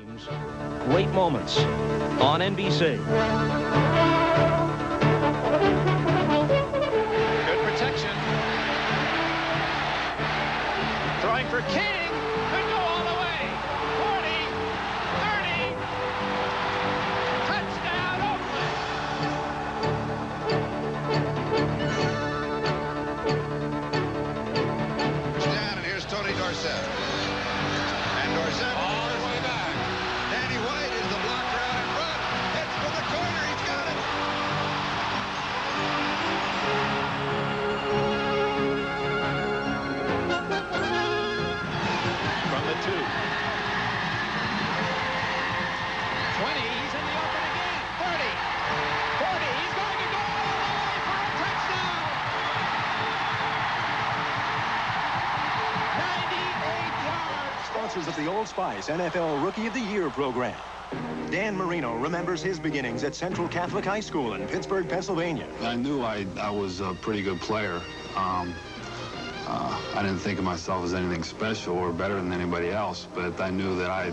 Great moments on NBC. Good protection. Throwing for King. Could go all the way. 40, 30. Touchdown, Oakland. Down, and here's Tony Dorsett. And Dorsett all the way back. Danny White is the blocker out in front. Hits for the corner. He's got it. From the 2. 20. He's in the open again. 30. 40. He's going to go all the way for a touchdown. 98 yards. Sponsors of the Old Spice NFL Rookie of the Year program. Dan Marino remembers his beginnings at Central Catholic High School in Pittsburgh, Pennsylvania. I knew I was a pretty good player. I didn't think of myself as anything special or better than anybody else, but I knew that I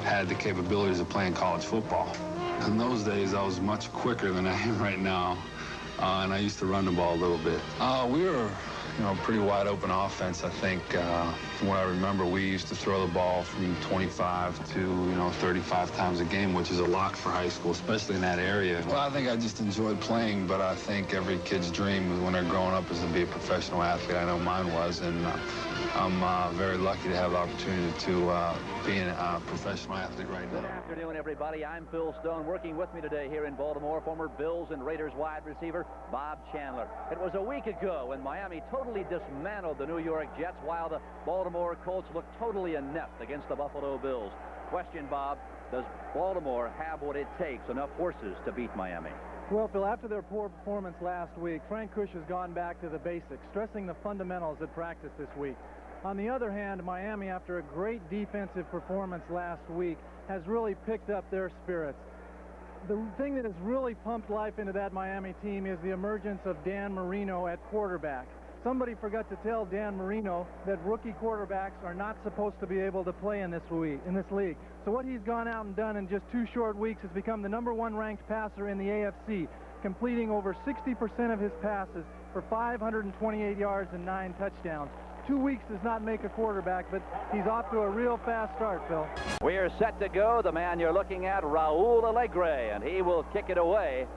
had the capabilities of playing college football. In those days, I was much quicker than I am right now, and I used to run the ball a little bit. We were, pretty wide open offense. I think from what I remember, we used to throw the ball from 25 to 35 times a game, which is a lot for high school, especially in that area. Well, I think I just enjoyed playing, but I think every kid's dream when they're growing up is to be a professional athlete. I know mine was, and I'm very lucky to have the opportunity to be a professional athlete right now. Good afternoon, everybody. I'm Phil Stone. Working with me today here in Baltimore, former Bills and Raiders wide receiver Bob Chandler. It was a week ago when Miami totally dismantled the New York Jets, while the Baltimore Colts looked totally inept against the Buffalo Bills. Question, Bob, does Baltimore have what it takes, enough horses to beat Miami? Well, Phil, after their poor performance last week, Frank Kush has gone back to the basics, stressing the fundamentals at practice this week. On the other hand, Miami, after a great defensive performance last week, has really picked up their spirits. The thing that has really pumped life into that Miami team is the emergence of Dan Marino at quarterback. Somebody forgot to tell Dan Marino that rookie quarterbacks are not supposed to be able to play in this league. So what he's gone out and done in just 2 short weeks has become the #1 ranked passer in the AFC, completing over 60% of his passes for 528 yards and 9 touchdowns. 2 weeks does not make a quarterback, but he's off to a real fast start, Phil. We are set to go. The man you're looking at, Raul Alegre, and he will kick it away.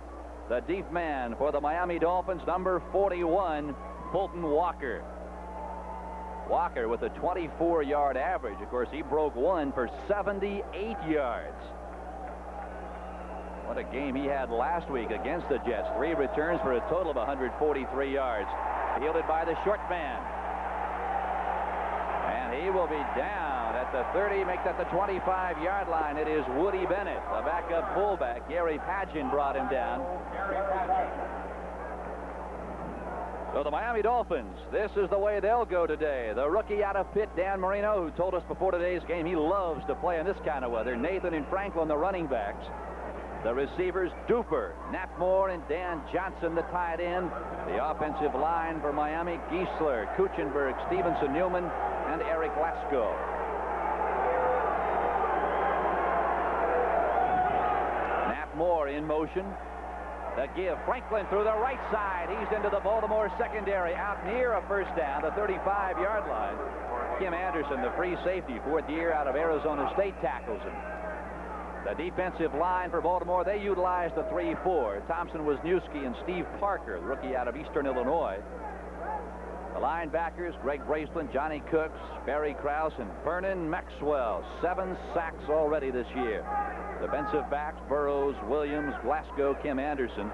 The deep man for the Miami Dolphins, number 41, Fulton Walker. Walker with a 24-yard average. Of course, he broke one for 78 yards. What a game he had last week against the Jets. 3 returns for a total of 143 yards. Fielded by the short man. And he will be down at the 30, makes that the 25-yard line. It is Woody Bennett, the backup fullback. Gary Padgett brought him down. So the Miami Dolphins, this is the way they'll go today. The rookie out of Pitt, Dan Marino, who told us before today's game he loves to play in this kind of weather. Nathan and Franklin, the running backs. The receivers, Duper, Nat Moore, and Dan Johnson, the tight end. The offensive line for Miami, Giesler, Kuchenberg, Stevenson, Newman, and Eric Lasko. Nat Moore in motion. The give, Franklin through the right side. He's into the Baltimore secondary, out near a first down, the 35-yard line. Kim Anderson, the free safety, 4th year out of Arizona State, tackles him. The defensive line for Baltimore, they utilized the 3-4. Thompson Wisniewski and Steve Parker, the rookie out of Eastern Illinois. The linebackers, Greg Braceland, Johnny Cooks, Barry Krause, and Vernon Maxwell. 7 sacks already this year. Defensive backs, Burrows, Williams, Glasgow, Kim Anderson.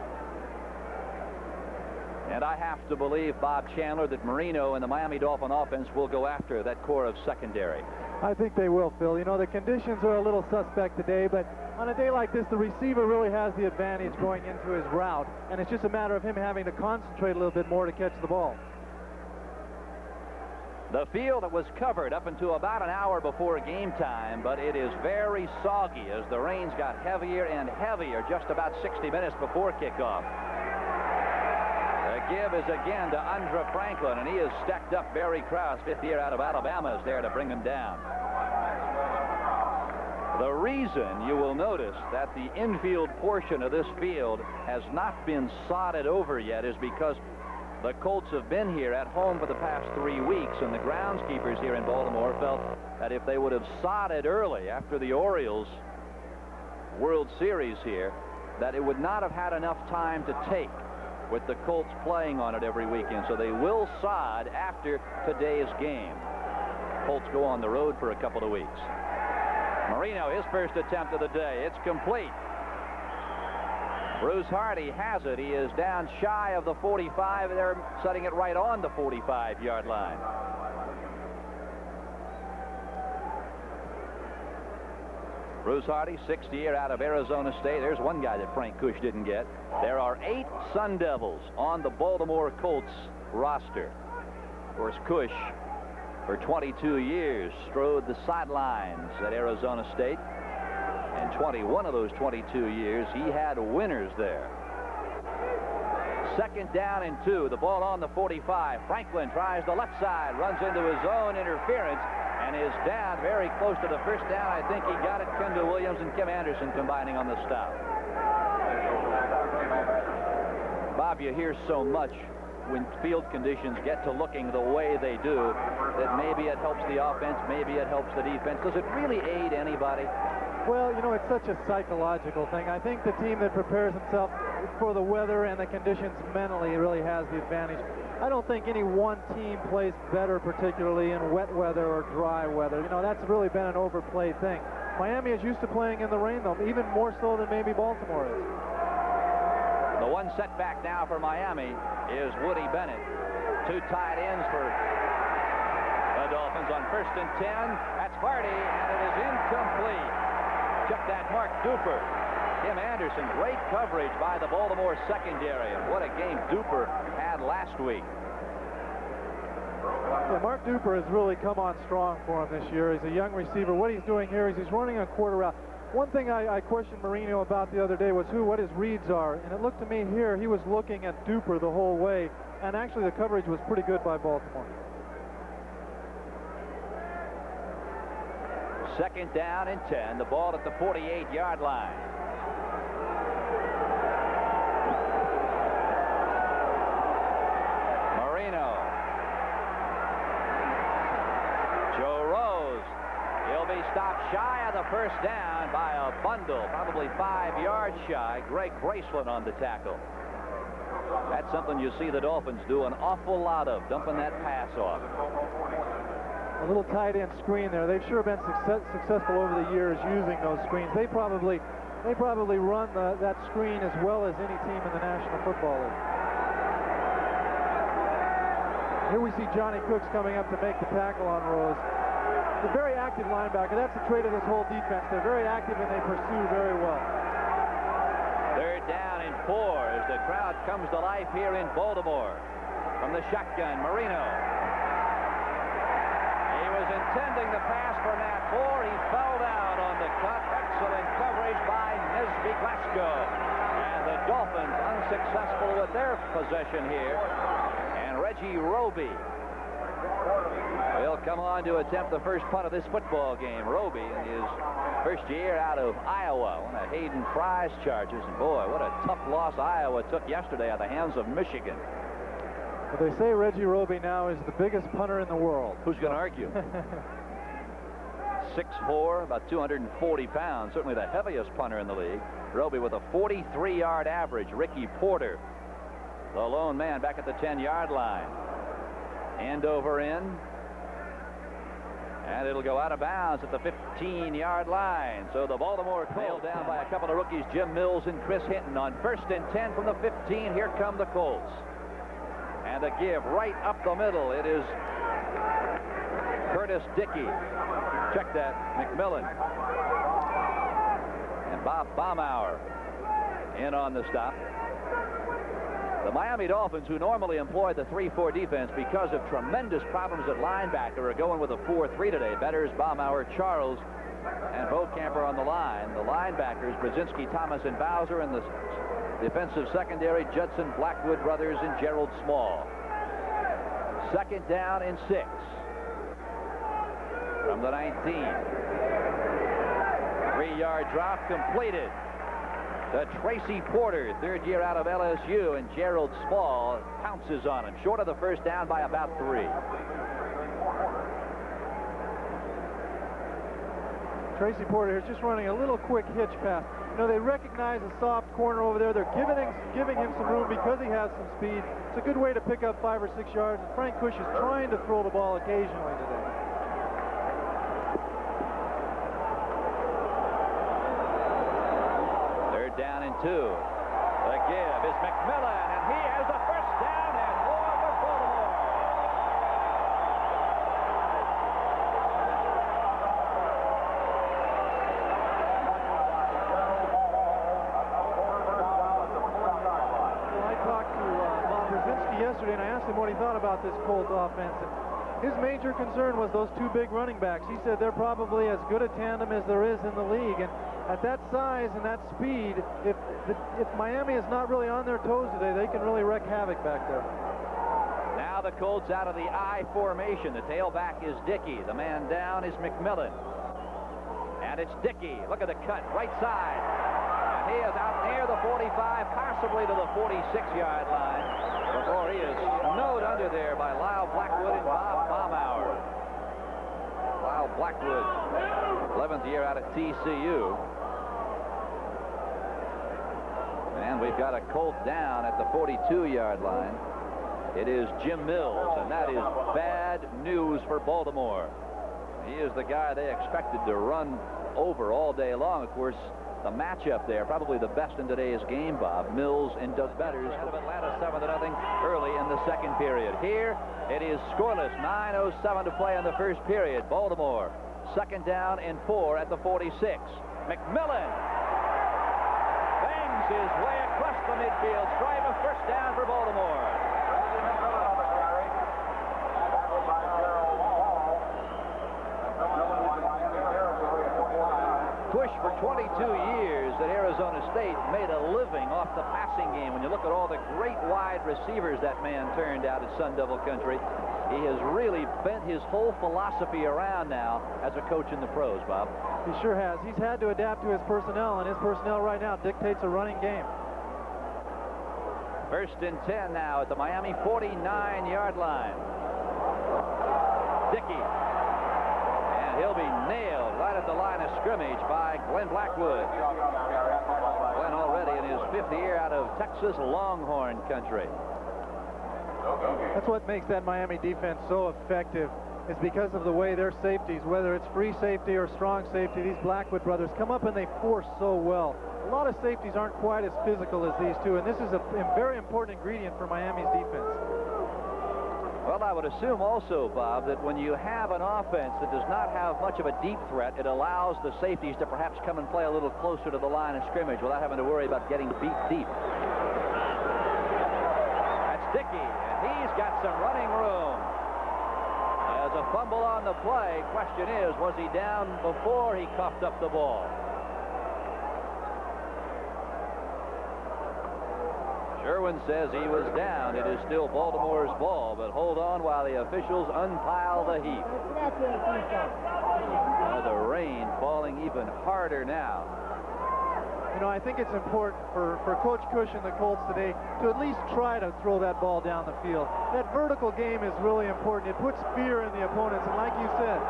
And I have to believe, Bob Chandler, that Marino and the Miami Dolphin offense will go after that core of secondary. I think they will, Phil. You know, the conditions are a little suspect today, but on a day like this, the receiver really has the advantage going into his route, and it's just a matter of him having to concentrate a little bit more to catch the ball. The field that was covered up until about an hour before game time, but it is very soggy as the rains got heavier and heavier just about 60 minutes before kickoff. The give is again to Andre Franklin, and he has stacked up Barry Krause, 5th year out of Alabama, is there to bring him down. The reason you will notice that the infield portion of this field has not been sodded over yet is because the Colts have been here at home for the past 3 weeks, and the groundskeepers here in Baltimore felt that if they would have sodded early after the Orioles World Series here, that it would not have had enough time to take with the Colts playing on it every weekend. So they will sod after today's game. Colts go on the road for a couple of weeks. Marino, his first attempt of the day. It's complete. Bruce Hardy has it. He is down shy of the 45. They're setting it right on the 45-yard line. Bruce Hardy, 6th year out of Arizona State. There's one guy that Frank Kush didn't get. There are 8 Sun Devils on the Baltimore Colts roster. Of course, Kush, for 22 years, strode the sidelines at Arizona State. And 21 of those 22 years, he had winners there. 2nd down and 2. The ball on the 45. Franklin tries the left side, runs into his own interference, and is down very close to the first down. I think he got it. Kendall Williams and Kim Anderson combining on the stop. Bob, you hear so much when field conditions get to looking the way they do that maybe it helps the offense, maybe it helps the defense. Does it really aid anybody? Well, you know, it's such a psychological thing. I think the team that prepares himself for the weather and the conditions mentally really has the advantage. I don't think any one team plays better, particularly in wet weather or dry weather. You know, that's really been an overplayed thing. Miami is used to playing in the rain, though, even more so than maybe Baltimore is. The one setback now for Miami is Woody Bennett. 2 tight ends for the Dolphins on 1st and 10. That's Hardy, and it is incomplete. Check that, Mark Duper. Kim Anderson, great coverage by the Baltimore secondary, and what a game Duper had last week. Yeah, Mark Duper has really come on strong for him this year. He's a young receiver. What he's doing here is he's running a quarter route. One thing I questioned Marino about the other day was what his reads are, and it looked to me here he was looking at Duper the whole way, and actually the coverage was pretty good by Baltimore. 2nd down and 10. The ball at the 48-yard line. Marino. Joe Rose. He'll be stopped shy of the first down by a bundle, probably 5 yards shy. Greg Graceland on the tackle. That's something you see the Dolphins do an awful lot of, dumping that pass off. A little tight end screen there. They've sure been successful over the years using those screens. They probably run that screen as well as any team in the National Football League. Here we see Johnny Cooks coming up to make the tackle on Rose. He's a very active linebacker. That's the trait of this whole defense. They're very active and they pursue very well. 3rd down and 4 as the crowd comes to life here in Baltimore. From the shotgun, Marino. He was intending the pass for Nat Moore. He fell down on the cut. Excellent coverage by Nisby Glasgow. And the Dolphins unsuccessful with their possession here. And Reggie Roby will come on to attempt the first punt of this football game. Roby in his first year out of Iowa, one of Hayden Fry's charges. And boy, what a tough loss Iowa took yesterday at the hands of Michigan. Well, they say Reggie Roby now is the biggest punter in the world. Who's going to argue? 6'4", about 240 pounds, certainly the heaviest punter in the league. Roby with a 43-yard average. Ricky Porter, the lone man back at the 10-yard line. End over end. And it'll go out of bounds at the 15-yard line. So the Baltimore nailed down by a couple of rookies, Jim Mills and Chris Hinton. On 1st and 10 from the 15, here come the Colts. And a give right up the middle. It is Curtis Dickey. Check that, McMillan. And Bob Baumauer in on the stop. The Miami Dolphins, who normally employ the 3-4 defense because of tremendous problems at linebacker, are going with a 4-3 today. Betters, Baumauer, Charles, and Beaucamper on the line. The linebackers, Brzezinski, Thomas, and Bowser, and the defensive secondary, Judson, Blackwood brothers, and Gerald Small. 2nd down and 6 from the 19. 3-yard drop completed to Tracy Porter, third year out of LSU, and Gerald Spall pounces on him, short of the first down by about 3. Tracy Porter is just running a little quick hitch pass. You know, they recognize a soft corner over there. They're giving him some room because he has some speed. It's a good way to pick up 5 or 6 yards, and Frank Kush is trying to throw the ball occasionally today. Down and 2. The give is McMillan, and he has the first down and more for Baltimore. Well, I talked to Bob Brzezinski yesterday, and I asked him what he thought about this Colts offense. His major concern was those 2 big running backs. He said they're probably as good a tandem as there is in the league. And at that size and that speed, if Miami is not really on their toes today, they can really wreak havoc back there. Now the Colts out of the I formation. The tailback is Dickey. The man down is McMillan. And it's Dickey. Look at the cut, right side. And he is out near the 45, possibly to the 46-yard line, before he is snowed under there by Lyle Blackwood and Bob Baumauer. Lyle Blackwood, 11th year out of TCU. And we've got a Colt down at the 42-yard line. It is Jim Mills, and that is bad news for Baltimore. He is the guy they expected to run over all day long. Of course, the matchup there, probably the best in today's game, Bob. Mills and Doug Betters out of Atlanta, 7-0 early in the second period. Here, it is scoreless, 9:07 to play in the first period. Baltimore, 2nd down and 4 at the 46. McMillan bangs his way across the midfield stripe, a first down for Baltimore. Bush, for 22 years at Arizona State, made a living off the passing game. When you look at all the great wide receivers that man turned out at Sun Devil Country, he has really bent his whole philosophy around now as a coach in the pros, Bob. He sure has. He's had to adapt to his personnel, and his personnel right now dictates a running game. 1st and 10 now at the Miami 49-yard line. Dickey. And he'll be nailed right at the line of scrimmage by Glenn Blackwood. Glenn already in his 5th year out of Texas Longhorn country. That's what makes that Miami defense so effective, is because of the way their safeties, whether it's free safety or strong safety, these Blackwood brothers come up and they force so well. A lot of safeties aren't quite as physical as these two, and this is a very important ingredient for Miami's defense. Well, I would assume also, Bob, that when you have an offense that does not have much of a deep threat, it allows the safeties to perhaps come and play a little closer to the line of scrimmage without having to worry about getting beat deep. That's Dickey, and he's got some running room. As a fumble on the play, question is, was he down before he coughed up the ball? Sherwin says he was down. It is still Baltimore's ball, but hold on while the officials unpile the heap. The rain falling even harder now. You know, I think it's important for Coach Kush and the Colts today to at least try to throw that ball down the field. That vertical game is really important. It puts fear in the opponents, and like you said,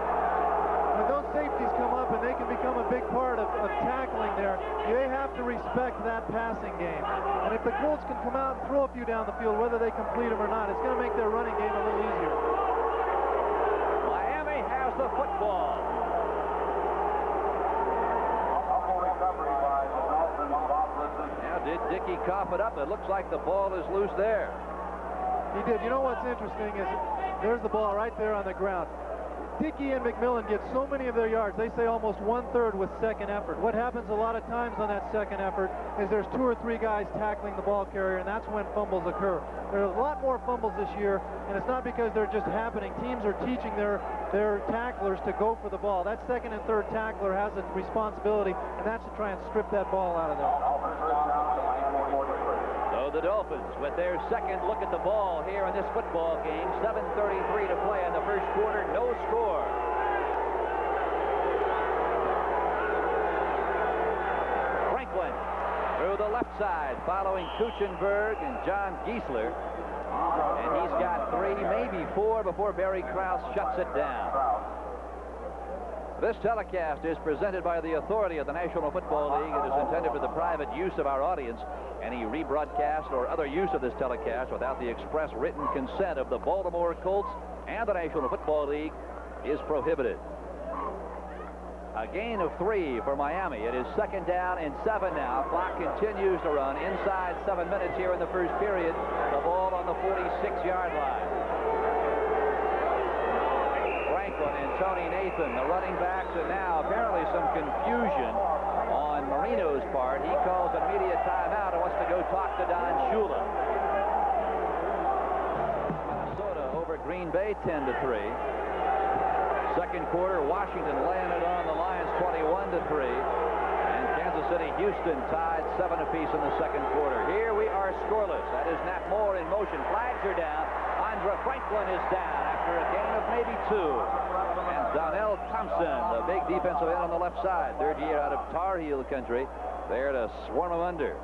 when those safeties come up and they can become a big part of tackling there, they have to respect that passing game. And if the Colts can come out and throw a few down the field, whether they complete them or not, it's going to make their running game a little easier. Miami has the football. Now, did Dickey cough it up? It looks like the ball is loose there. He did. You know what's interesting is there's the ball right there on the ground. Dickey and McMillan get so many of their yards. They say almost 1/3 with second effort. What happens a lot of times on that second effort is there's 2 or 3 guys tackling the ball carrier, and that's when fumbles occur. There's a lot more fumbles this year, and it's not because they're just happening. Teams are teaching their tacklers to go for the ball. That second and third tackler has a responsibility, and that's to try and strip that ball out of there. So the Dolphins, with their second look at the ball here in this football game, 7:33 to play in the first quarter, no score. through the left side, following Kuchenberg and John Giesler. And he's got 3, maybe 4 before Barry Krause shuts it down. This telecast is presented by the authority of the National Football League. It is intended for the private use of our audience. Any rebroadcast or other use of this telecast without the express written consent of the Baltimore Colts and the National Football League is prohibited. A gain of 3 for Miami. It is 2nd down and 7 now. Clock continues to run inside 7 minutes here in the first period. The ball on the 46-yard line. Franklin and Tony Nathan, the running backs, and now apparently some confusion on Marino's part. He calls an immediate timeout and wants to go talk to Don Shula. Minnesota over Green Bay 10-3. Second quarter, Washington laying it on the Lions 21-3. And Kansas City, Houston tied 7 apiece in the second quarter. Here we are scoreless. That is Nat Moore in motion. Flags are down. Andre Franklin is down after a gain of maybe 2. And Donnell Thompson, the big defensive end on the left side, 3rd year out of Tar Heel country, there to swarm him under.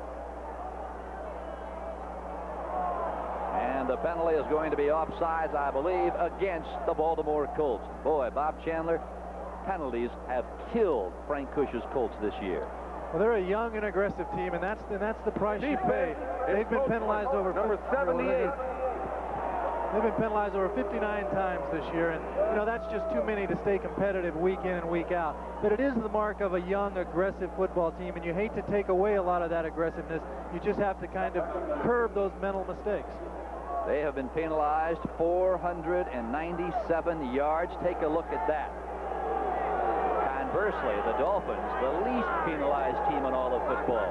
And the penalty is going to be offsides, I believe, against the Baltimore Colts. Boy, Bob Chandler, penalties have killed Frank Cush's Colts this year. Well, they're a young and aggressive team, and that's the price you pay. They've been penalized over number 78. They've been penalized over 59 times this year, and you know that's just too many to stay competitive week in and week out. But it is the mark of a young, aggressive football team, and you hate to take away a lot of that aggressiveness. You just have to kind of curb those mental mistakes. They have been penalized 497 yards. Take a look at that. Conversely, the Dolphins, the least penalized team in all of football.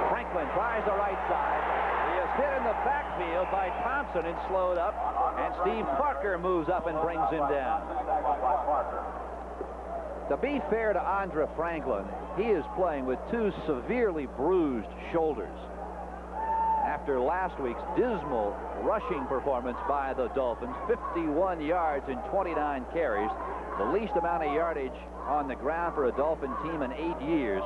Franklin tries the right side. He is hit in the backfield by Thompson and slowed up, and Steve Parker moves up and brings him down. To be fair to Andre Franklin, he is playing with 2 severely bruised shoulders. After last week's dismal rushing performance by the Dolphins, 51 yards and 29 carries, the least amount of yardage on the ground for a Dolphin team in 8 years.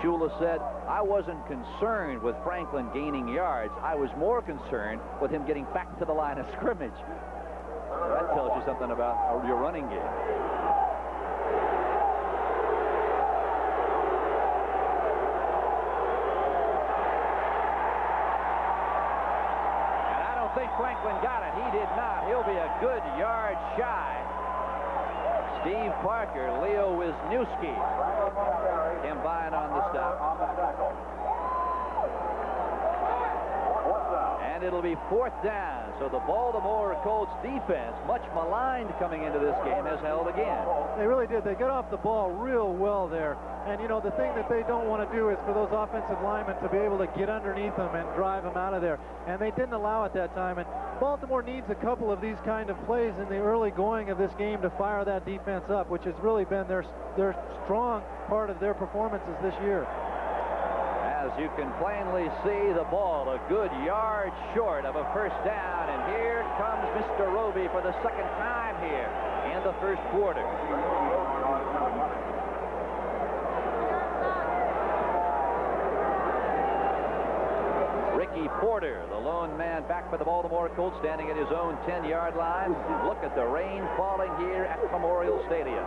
Shula said, I wasn't concerned with Franklin gaining yards. I was more concerned with him getting back to the line of scrimmage. That tells you something about your running game. I think Franklin got it. He did not. He'll be a good yard shy. Steve Parker, Leo Wisniewski combined on the stop. And it'll be 4th down. So the Baltimore Colts defense, much maligned coming into this game, has held again. They really did. They got off the ball real well there. And, you know, the thing that they don't want to do is for those offensive linemen to be able to get underneath them and drive them out of there. And they didn't allow it that time. And Baltimore needs a couple of these kind of plays in the early going of this game to fire that defense up, which has really been their strong part of their performances this year. As you can plainly see, the ball a good yard short of a 1st down. And here comes Mr. Roby for the 2nd time here in the first quarter. Ricky Porter, the lone man back for the Baltimore Colts, standing at his own 10-yard line. Look at the rain falling here at Memorial Stadium.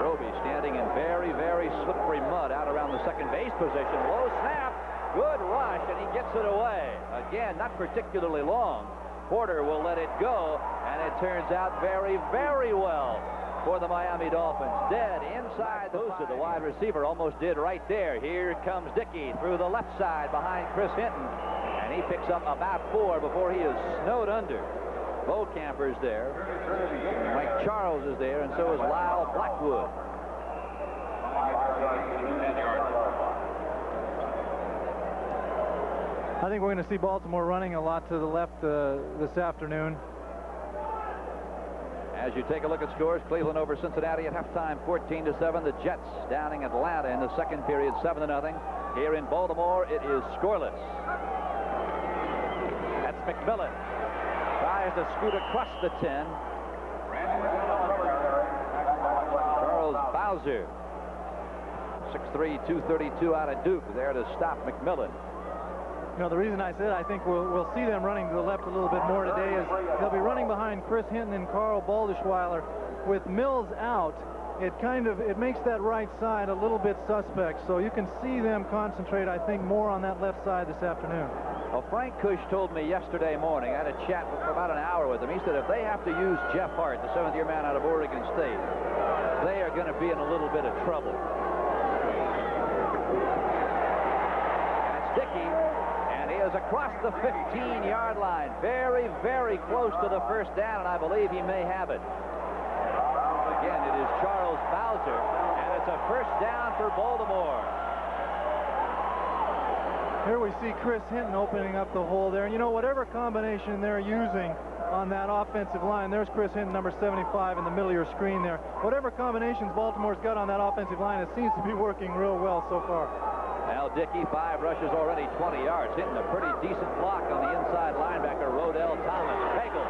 Roby standing in very, very slippery mud out around the second base position. Low snap, good rush, and he gets it away. Again, not particularly long. Porter will let it go, and it turns out very, very well for the Miami Dolphins. Dead inside the the wide receiver almost did right there. Here comes Dickey through the left side behind Chris Hinton, and he picks up about 4 before he is snowed under. Bo Camper's there. Mike Charles is there, and so is Lyle Blackwood. I think we're going to see Baltimore running a lot to the left this afternoon. As you take a look at scores, Cleveland over Cincinnati at halftime, 14-7. The Jets downing Atlanta in the second period, 7-0. Here in Baltimore, it is scoreless. That's McMillan. Tries to scoot across the 10. Charles Bowser 6'3", 232 out of Duke, there to stop McMillan. You know, the reason I said I think we'll see them running to the left a little bit more today is they'll be running behind Chris Hinton and Carl Baldischweiler. With Mills out, it makes that right side a little bit suspect. So you can see them concentrate, I think, more on that left side this afternoon. Well, Frank Kush told me yesterday morning, I had a chat for about an hour with him. He said if they have to use Jeff Hart, the 7th-year man out of Oregon State, they are going to be in a little bit of trouble. That's Dickey, and he is across the 15-yard line. Very, very close to the first down, and I believe he may have it. Again, it is Charles Bowser, and it's a first down for Baltimore. Here we see Chris Hinton opening up the hole there. And you know, whatever combination they're using on that offensive line, there's Chris Hinton, number 75, in the middle of your screen there. Whatever combinations Baltimore's got on that offensive line, it seems to be working real well so far. Al Dickey, 5 rushes already, 20 yards. Hitting a pretty decent block on the inside linebacker, Rodell Thomas. Pagel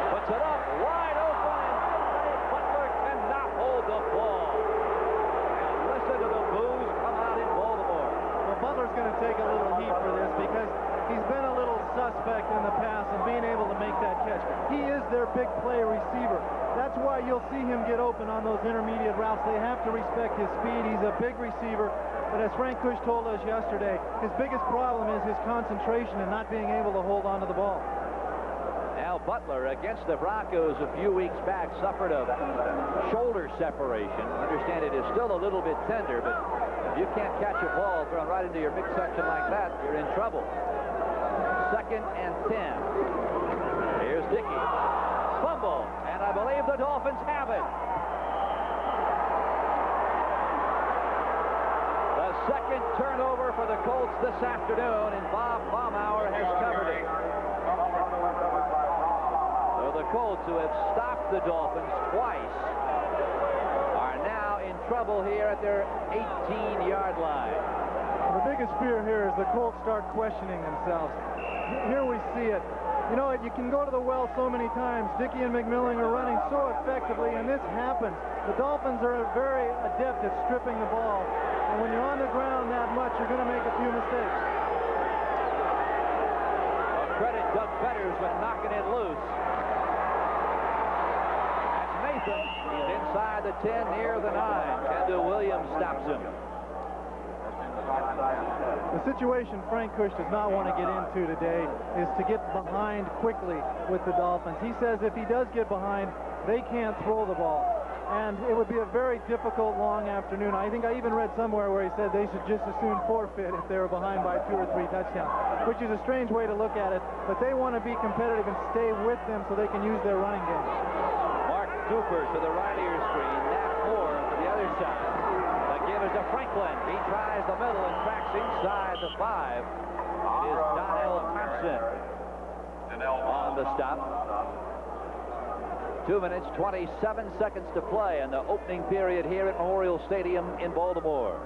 puts it up, wide open, and Butler cannot hold the ball. And listen to the boos come out in Baltimore. Well, Butler's going to take a little heat for this because he's been a little suspect in the past in being able to make that catch. He is their big play receiver. That's why you'll see him get open on those intermediate routes. They have to respect his speed. He's a big receiver. But as Frank Kush told us yesterday, his biggest problem is his concentration and not being able to hold on to the ball. Now Butler, against the Broncos a few weeks back, suffered a shoulder separation. Understand it is still a little bit tender, but if you can't catch a ball thrown right into your midsection like that, you're in trouble. 2nd and 10. Here's Dickey. Fumble, and I believe the Dolphins have it. The second turnover for the Colts this afternoon, and Bob Baumauer has covered it. So the Colts, who have stopped the Dolphins twice, are now in trouble here at their 18-yard line. The biggest fear here is the Colts start questioning themselves. Here we see it. You know, you can go to the well so many times. Dickey and McMillan are running so effectively, and this happens. The Dolphins are very adept at stripping the ball. And when you're on the ground that much, you're going to make a few mistakes. Well, credit Doug Fetters with knocking it loose. That's Nathan. He's inside the 10, near the 9. Kendall Williams stops him. The situation Frank Kush does not want to get into today is to get behind quickly with the Dolphins. He says if he does get behind, they can't throw the ball. And it would be a very difficult, long afternoon. I think I even read somewhere where he said they should just as soon forfeit if they were behind by 2 or 3 touchdowns, which is a strange way to look at it. But they want to be competitive and stay with them so they can use their running game. Mark Duper to the right of your screen. Nat Moore to the other side. The give is to Franklin. He tries the middle and tracks inside the 5. It is Donnell Thompson on the stop. 2 minutes, 27 seconds to play in the opening period here at Memorial Stadium in Baltimore.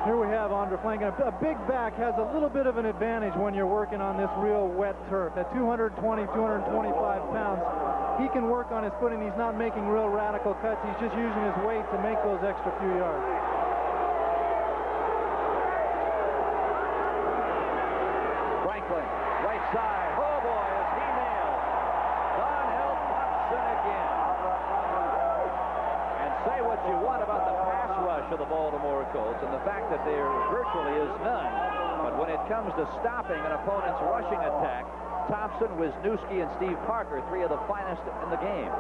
Here we have Andre Franklin. A big back has a little bit of an advantage when you're working on this real wet turf. At 220, 225 pounds, he can work on his footing. He's not making real radical cuts. He's just using his weight to make those extra few yards. Franklin, right side. Oh boy, is he nailed. Donnell Thompson again. And say what you want about the pass rush of the Baltimore Colts and the fact that there virtually is none. But when it comes to stopping an opponent's rushing attack, Thompson, Wisniewski, and Steve Parker, 3 of the finest in the game.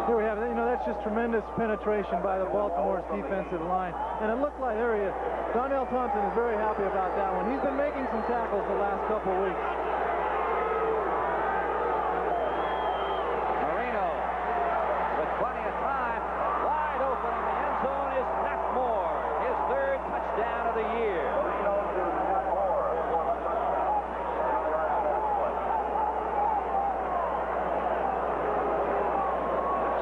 Here we have it. You know, that's just tremendous penetration by the Baltimore's defensive line. And it looked like, there he is. Donnell Thompson is very happy about that one. He's been making some tackles the last couple of weeks. Marino with plenty of time. Wide open in the end zone is Nat Moore. His 3rd touchdown of the year.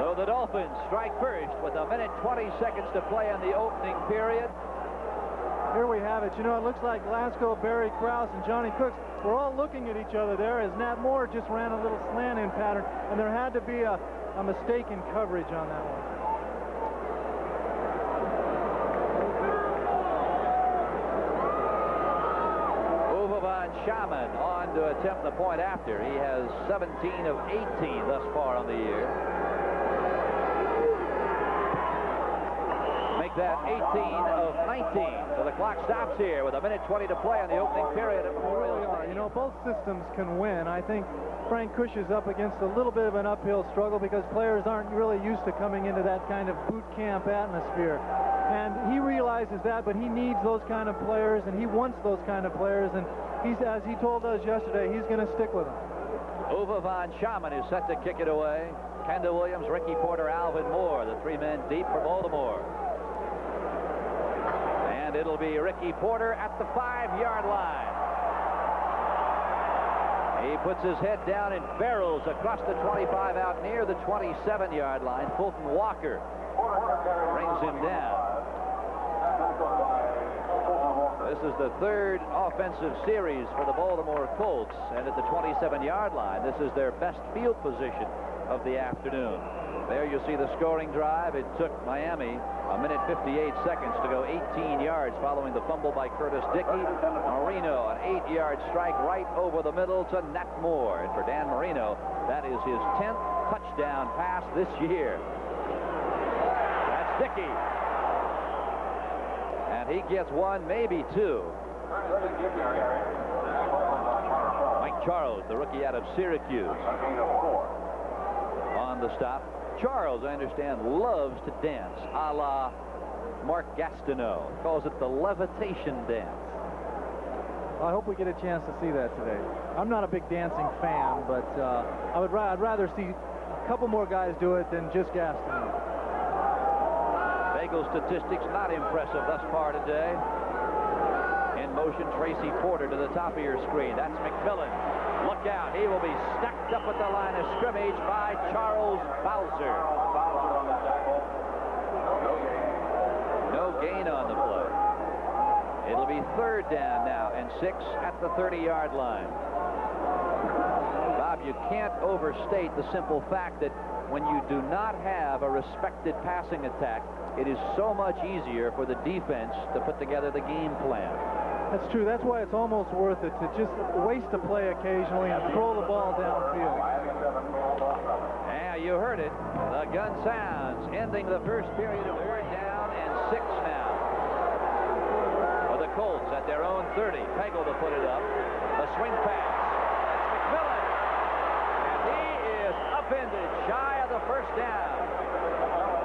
So the Dolphins strike first with 1 minute 20 seconds to play in the opening period. Here we have it. You know, it looks like Glasgow, Barry Krause, and Johnny Cooks were all looking at each other there as Nat Moore just ran a little slant-in pattern, and there had to be a mistake in coverage on that one. Shaman on to attempt the point after. He has 17 of 18 thus far on the year. Make that 18 of 19. So the clock stops here with 1:20 to play in the opening period at Memorial Stadium. You know, both systems can win. I think Frank Cush is up against a little bit of an uphill struggle because players aren't really used to coming into that kind of boot camp atmosphere. And he realizes that, but he needs those kind of players, and he wants those kind of players, and he's, as he told us yesterday, he's going to stick with them. Uwe von Schamann is set to kick it away. Kendall Williams, Ricky Porter, Alvin Moore, the three men deep for Baltimore. And it'll be Ricky Porter at the 5-yard line. He puts his head down and barrels across the 25 out near the 27-yard line. Fulton Walker brings him down. This is the third offensive series for the Baltimore Colts, and at the 27-yard line, this is their best field position of the afternoon. There you see the scoring drive. It took Miami 1:58 to go 18 yards following the fumble by Curtis Dickey. Marino, an 8-yard strike right over the middle to Nat Moore. And for Dan Marino, that is his 10th touchdown pass this year. That's Dickey. And he gets one, maybe two. Mike Charles, the rookie out of Syracuse, on the stop. Charles, I understand, loves to dance, a la Mark Gastineau. Calls it the levitation dance. I hope we get a chance to see that today. I'm not a big dancing fan, but I'd rather see a couple more guys do it than just Gastineau. Bagel statistics not impressive thus far today. In motion, Tracy Porter to the top of your screen. That's McMillan. Look out, he will be stacked up at the line of scrimmage by Charles Bowser. No gain on the play. It'll be third down now and 6 at the 30-yard line. Bob, you can't overstate the simple fact that when you do not have a respected passing attack, it is so much easier for the defense to put together the game plan. That's true. That's why it's almost worth it to just waste a play occasionally and throw the ball downfield. Yeah, you heard it. The gun sounds, ending the first period of third down and 6 now. For the Colts at their own 30. Pagel to put it up. A swing pass. That's McMillan. And he is upended shy of the first down.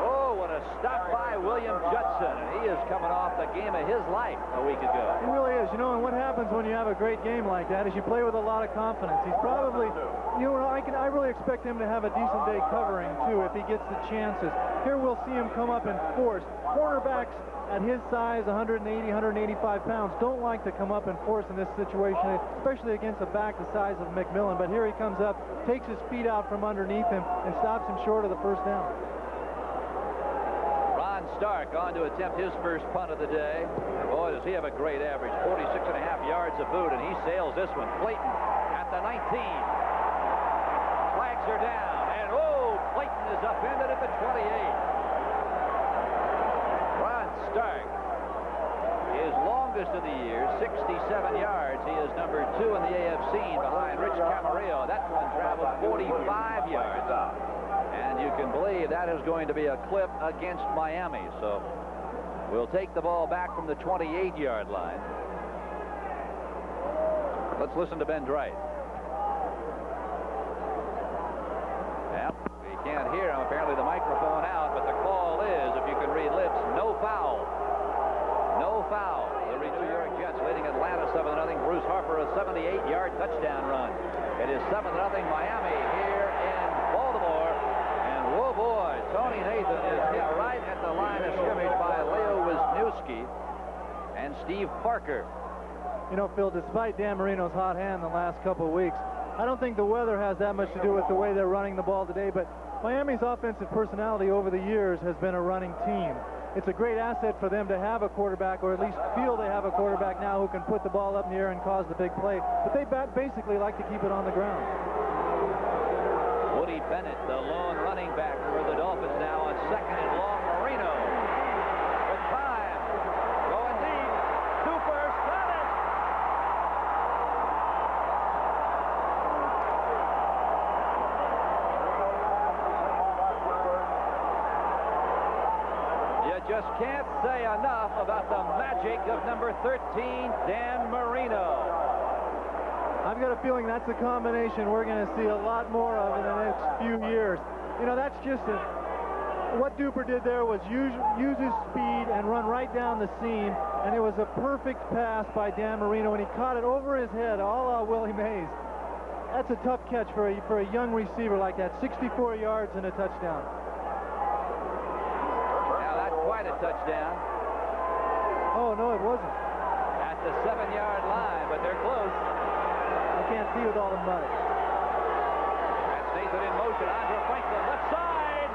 Oh, what a stop by William Judson. He is coming off the game of his life a week ago. He really is. You know, and what happens when you have a great game like that is you play with a lot of confidence. He's probably, you know, I really expect him to have a decent day covering, too, if he gets the chances. Here we'll see him come up and force. Cornerbacks at his size, 180, 185 pounds, don't like to come up and force in this situation, especially against a back the size of McMillan. But here he comes up, takes his feet out from underneath him, and stops him short of the first down. Stark on to attempt his first punt of the day. Boy, does he have a great average. 46.5 yards of boot, and he sails this one. Clayton at the 19. Flags are down, and oh, Clayton is upended at the 28. Ron Stark, his longest of the year, 67 yards. He is number 2 in the AFC behind Rich Camarillo. That one traveled 45 yards. And you can believe that is going to be a clip against Miami. So we'll take the ball back from the 28-yard line. Let's listen to Ben Drake. Yep, we can't hear him. Apparently the microphone out, but the call is, if you can read lips, no foul. No foul. The New York Jets leading Atlanta 7-0. Bruce Harper, a 78-yard touchdown run. It is 7-0 Miami here in Baltimore. Oh boy, Tony Nathan is hit right at the line of scrimmage by Leo Wisniewski and Steve Parker. You know, Phil, despite Dan Marino's hot hand the last couple of weeks, I don't think the weather has that much to do with the way they're running the ball today, but Miami's offensive personality over the years has been a running team. it's a great asset for them to have a quarterback, or at least feel they have a quarterback now who can put the ball up in the air and cause the big play. But they basically like to keep it on the ground. Woody Bennett, the lone running back for the Dolphins, now on second and long. Marino with time. Going deep. Cooper's got it. You just can't say enough about the magic of number 13, Dan Marino. I've got a feeling that's a combination we're going to see a lot more of in the next few years. You know, that's just what Duper did there was use his speed and run right down the seam, and it was a perfect pass by Dan Marino, and he caught it over his head, a la Willie Mays. That's a tough catch for a young receiver like that. 64 yards and a touchdown. Now that's quite a touchdown. Oh, no, it wasn't. At the 7-yard line, but they're close. I can't see with all the mud. That's Nathan in motion. Andre Franklin, left side.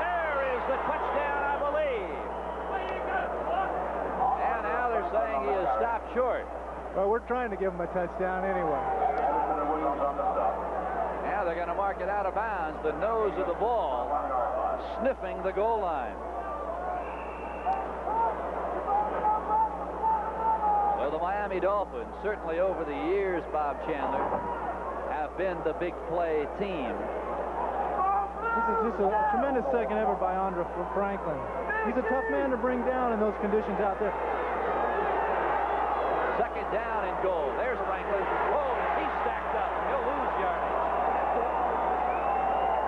There is the touchdown, I believe. And now they're saying he is stopped short. Well, we're trying to give him a touchdown anyway. Now they're going to mark it out of bounds. The nose of the ball sniffing the goal line. So the Miami Dolphins, certainly over the years, Bob Chandler, have been the big play team. This is just a tremendous second effort by Andre Franklin. He's a tough man to bring down in those conditions out there. Second down and goal. There's Franklin. Whoa, he's stacked up. He'll lose yardage.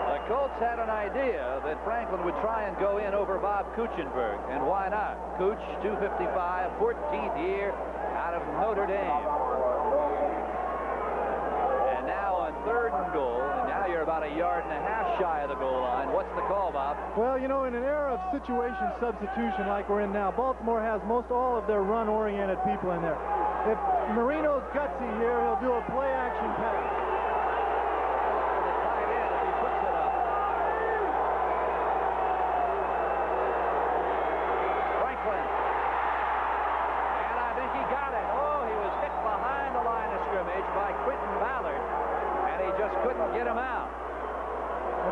The Colts had an idea that Franklin would try and go in over Bob Kuechenberg, and why not? Cooch, 255, 14th year out of Notre Dame. And now on third and goal, and now you're about 1.5 yards shy of the goal line. What's the call, Bob? Well, you know, in an era of situation substitution like we're in now, Baltimore has most all of their run-oriented people in there. If Marino's gutsy here, he'll do a play-action pass. The tight end, if he puts it up. Franklin. And I think he got it. Oh, he was hit behind the line of scrimmage by Quentin Ballard, and he just couldn't get him out.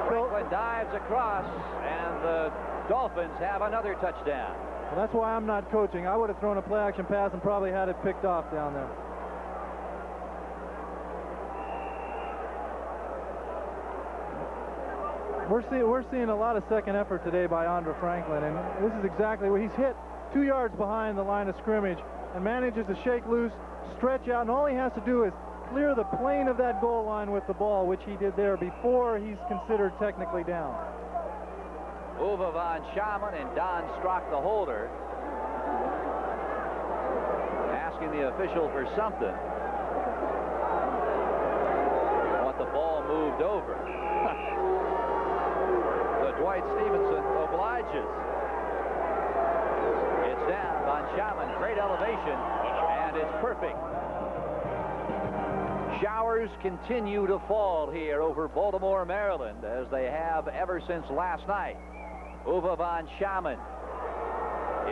Franklin dives across, and the Dolphins have another touchdown. Well, that's why I'm not coaching. I would have thrown a play-action pass and probably had it picked off down there. We're seeing a lot of second effort today by Andre Franklin, and this is exactly where he's hit 2 yards behind the line of scrimmage and manages to shake loose, stretch out, and all he has to do is clear the plane of that goal line with the ball, which he did there before he's considered technically down. Uwe von Schaman and Don Strock, the holder, asking the official for something. Want the ball moved over. So Dwight Stevenson obliges. It's down. Von Schaman, great elevation, and it's perfect. Showers continue to fall here over Baltimore, Maryland, as they have ever since last night. Uwe von Schaman.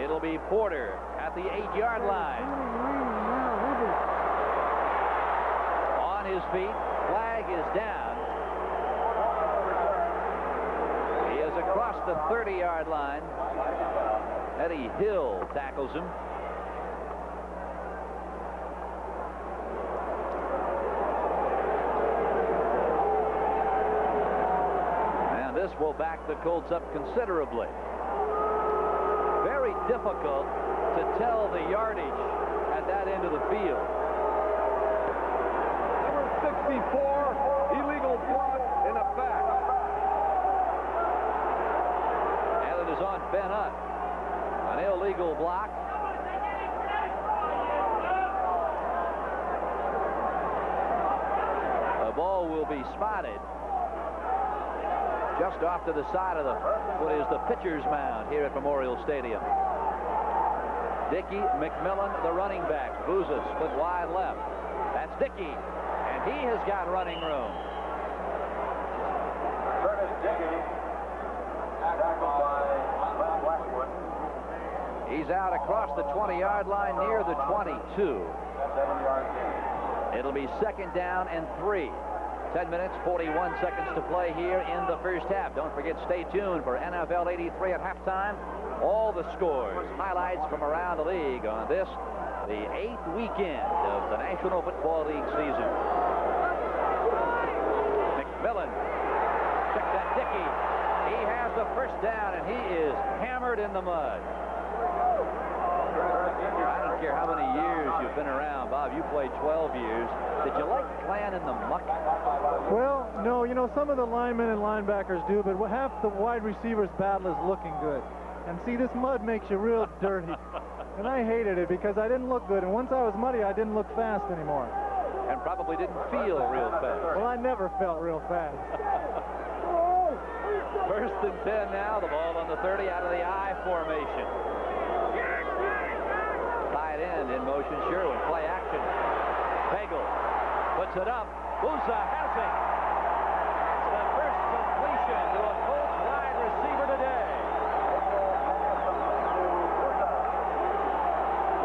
It'll be Porter at the 8-yard line. On his feet. Flag is down. He is across the 30-yard line. Eddie Hill tackles him. This will back the Colts up considerably. Very difficult to tell the yardage at that end of the field. Number 64, illegal block in effect. And it is on Bennett. An illegal block. The ball will be spotted just off to the side of what is the pitcher's mound here at Memorial Stadium. Dickey, McMillan, the running back. Booza split wide left. That's Dickey, and he has got running room. Curtis Dickey, tackled by Blackwood. He's out across the 20-yard line near the 22. It'll be 2nd down and 3. 10 minutes, 41 seconds to play here in the first half. Don't forget, stay tuned for NFL 83 at halftime. All the scores, highlights from around the league on this, the 8th weekend of the National Football League season. McMillan, check that Dickey. He has the first down, and he is hammered in the mud. I don't care how many years you've been around. Bob, you played 12 years. Did you like playing in the muck? Well, no, you know, some of the linemen and linebackers do, but half the wide receivers battle is looking good. And see, this mud makes you real dirty. And I hated it because I didn't look good. And once I was muddy, I didn't look fast anymore. And probably didn't feel real fast. Well, I never felt real fast. 1st and 10 now. The ball on the 30 out of the I formation. Tight end in motion. Sherwin. Play action. Pagel puts it up. Booza has it. It's the first completion to a Colts wide receiver today.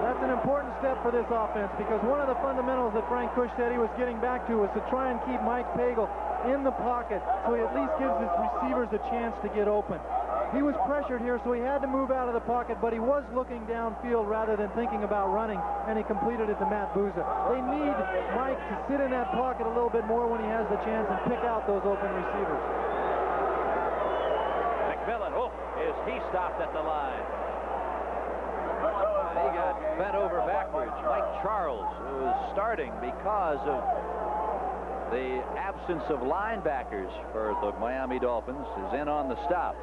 That's an important step for this offense because one of the fundamentals that Frank Kush said he was getting back to was to try and keep Mike Pagel in the pocket so he at least gives his receivers a chance to get open. He was pressured here, so he had to move out of the pocket, but he was looking downfield rather than thinking about running, and he completed it to Matt Booza. They need Mike to sit in that pocket a little bit more when he has the chance and pick out those open receivers. McMillan, he stopped at the line. And he got bent over backwards. Mike Charles, who was starting because of the absence of linebackers for the Miami Dolphins, is in on the stop.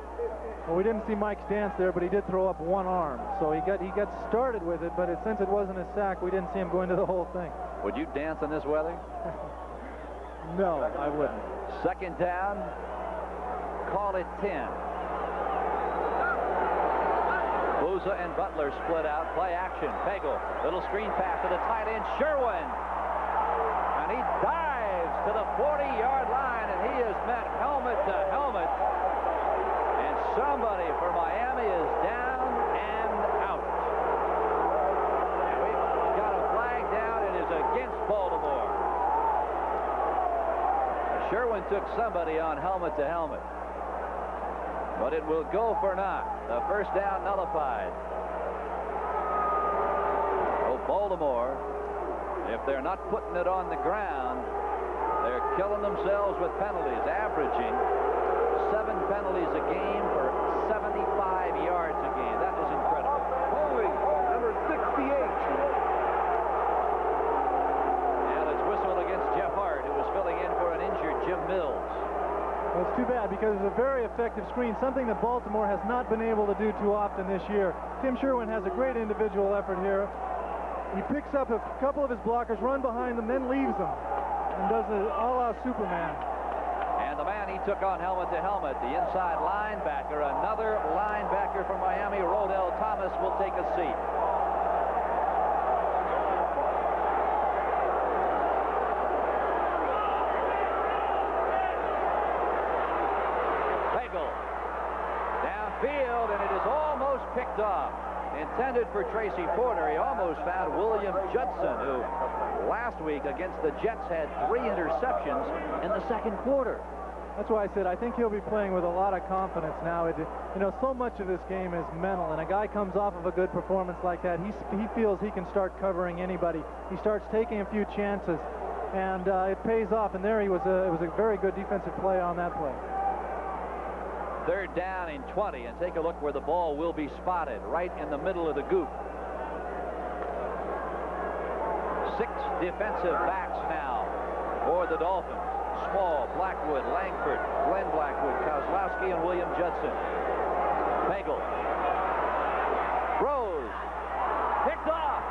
Well, we didn't see Mike's dance there, but he did throw up one arm. So he got started with it, but since it wasn't a sack, we didn't see him go into the whole thing. Would you dance in this weather? No, I wouldn't. 2nd down. Call it 10. Booza and Butler split out. Play action. Pagel. Little screen pass to the tight end, Sherwin. And he dives to the 40-yard line, and he is met helmet to helmet. And somebody for Miami is down and out. And we've got a flag down. It is against Baltimore. Sherwin took somebody on helmet to helmet. But it will go for naught. The first down nullified. So Baltimore, if they're not putting it on the ground, they're killing themselves with penalties, averaging 7 penalties a game for 75 yards a game. That is incredible. Holding, number 68. And it's whistled against Jeff Hart, who was filling in for an injured Jim Mills. Well, it's too bad because it's a very effective screen, something that Baltimore has not been able to do too often this year. Tim Sherwin has a great individual effort here. He picks up a couple of his blockers, run behind them, then leaves them, and does it a la Superman. And the man he took on helmet to helmet, the inside linebacker, another linebacker from Miami, Rodell Thomas, will take a seat. Downfield, and it is almost picked off. Intended for Tracy Porter. He almost found William Judson, who last week against the Jets had 3 interceptions in the 2nd quarter. That's why I said I think he'll be playing with a lot of confidence now. You know, so much of this game is mental, and a guy comes off of a good performance like that, he feels he can start covering anybody. He starts taking a few chances, and it pays off. And there it was a very good defensive play on that play. 3rd down and 20, and take a look where the ball will be spotted, right in the middle of the goop. 6 defensive backs now for the Dolphins. Small, Blackwood, Langford, Glenn Blackwood, Kozlowski, and William Judson. Pagel. Rose. Picked off.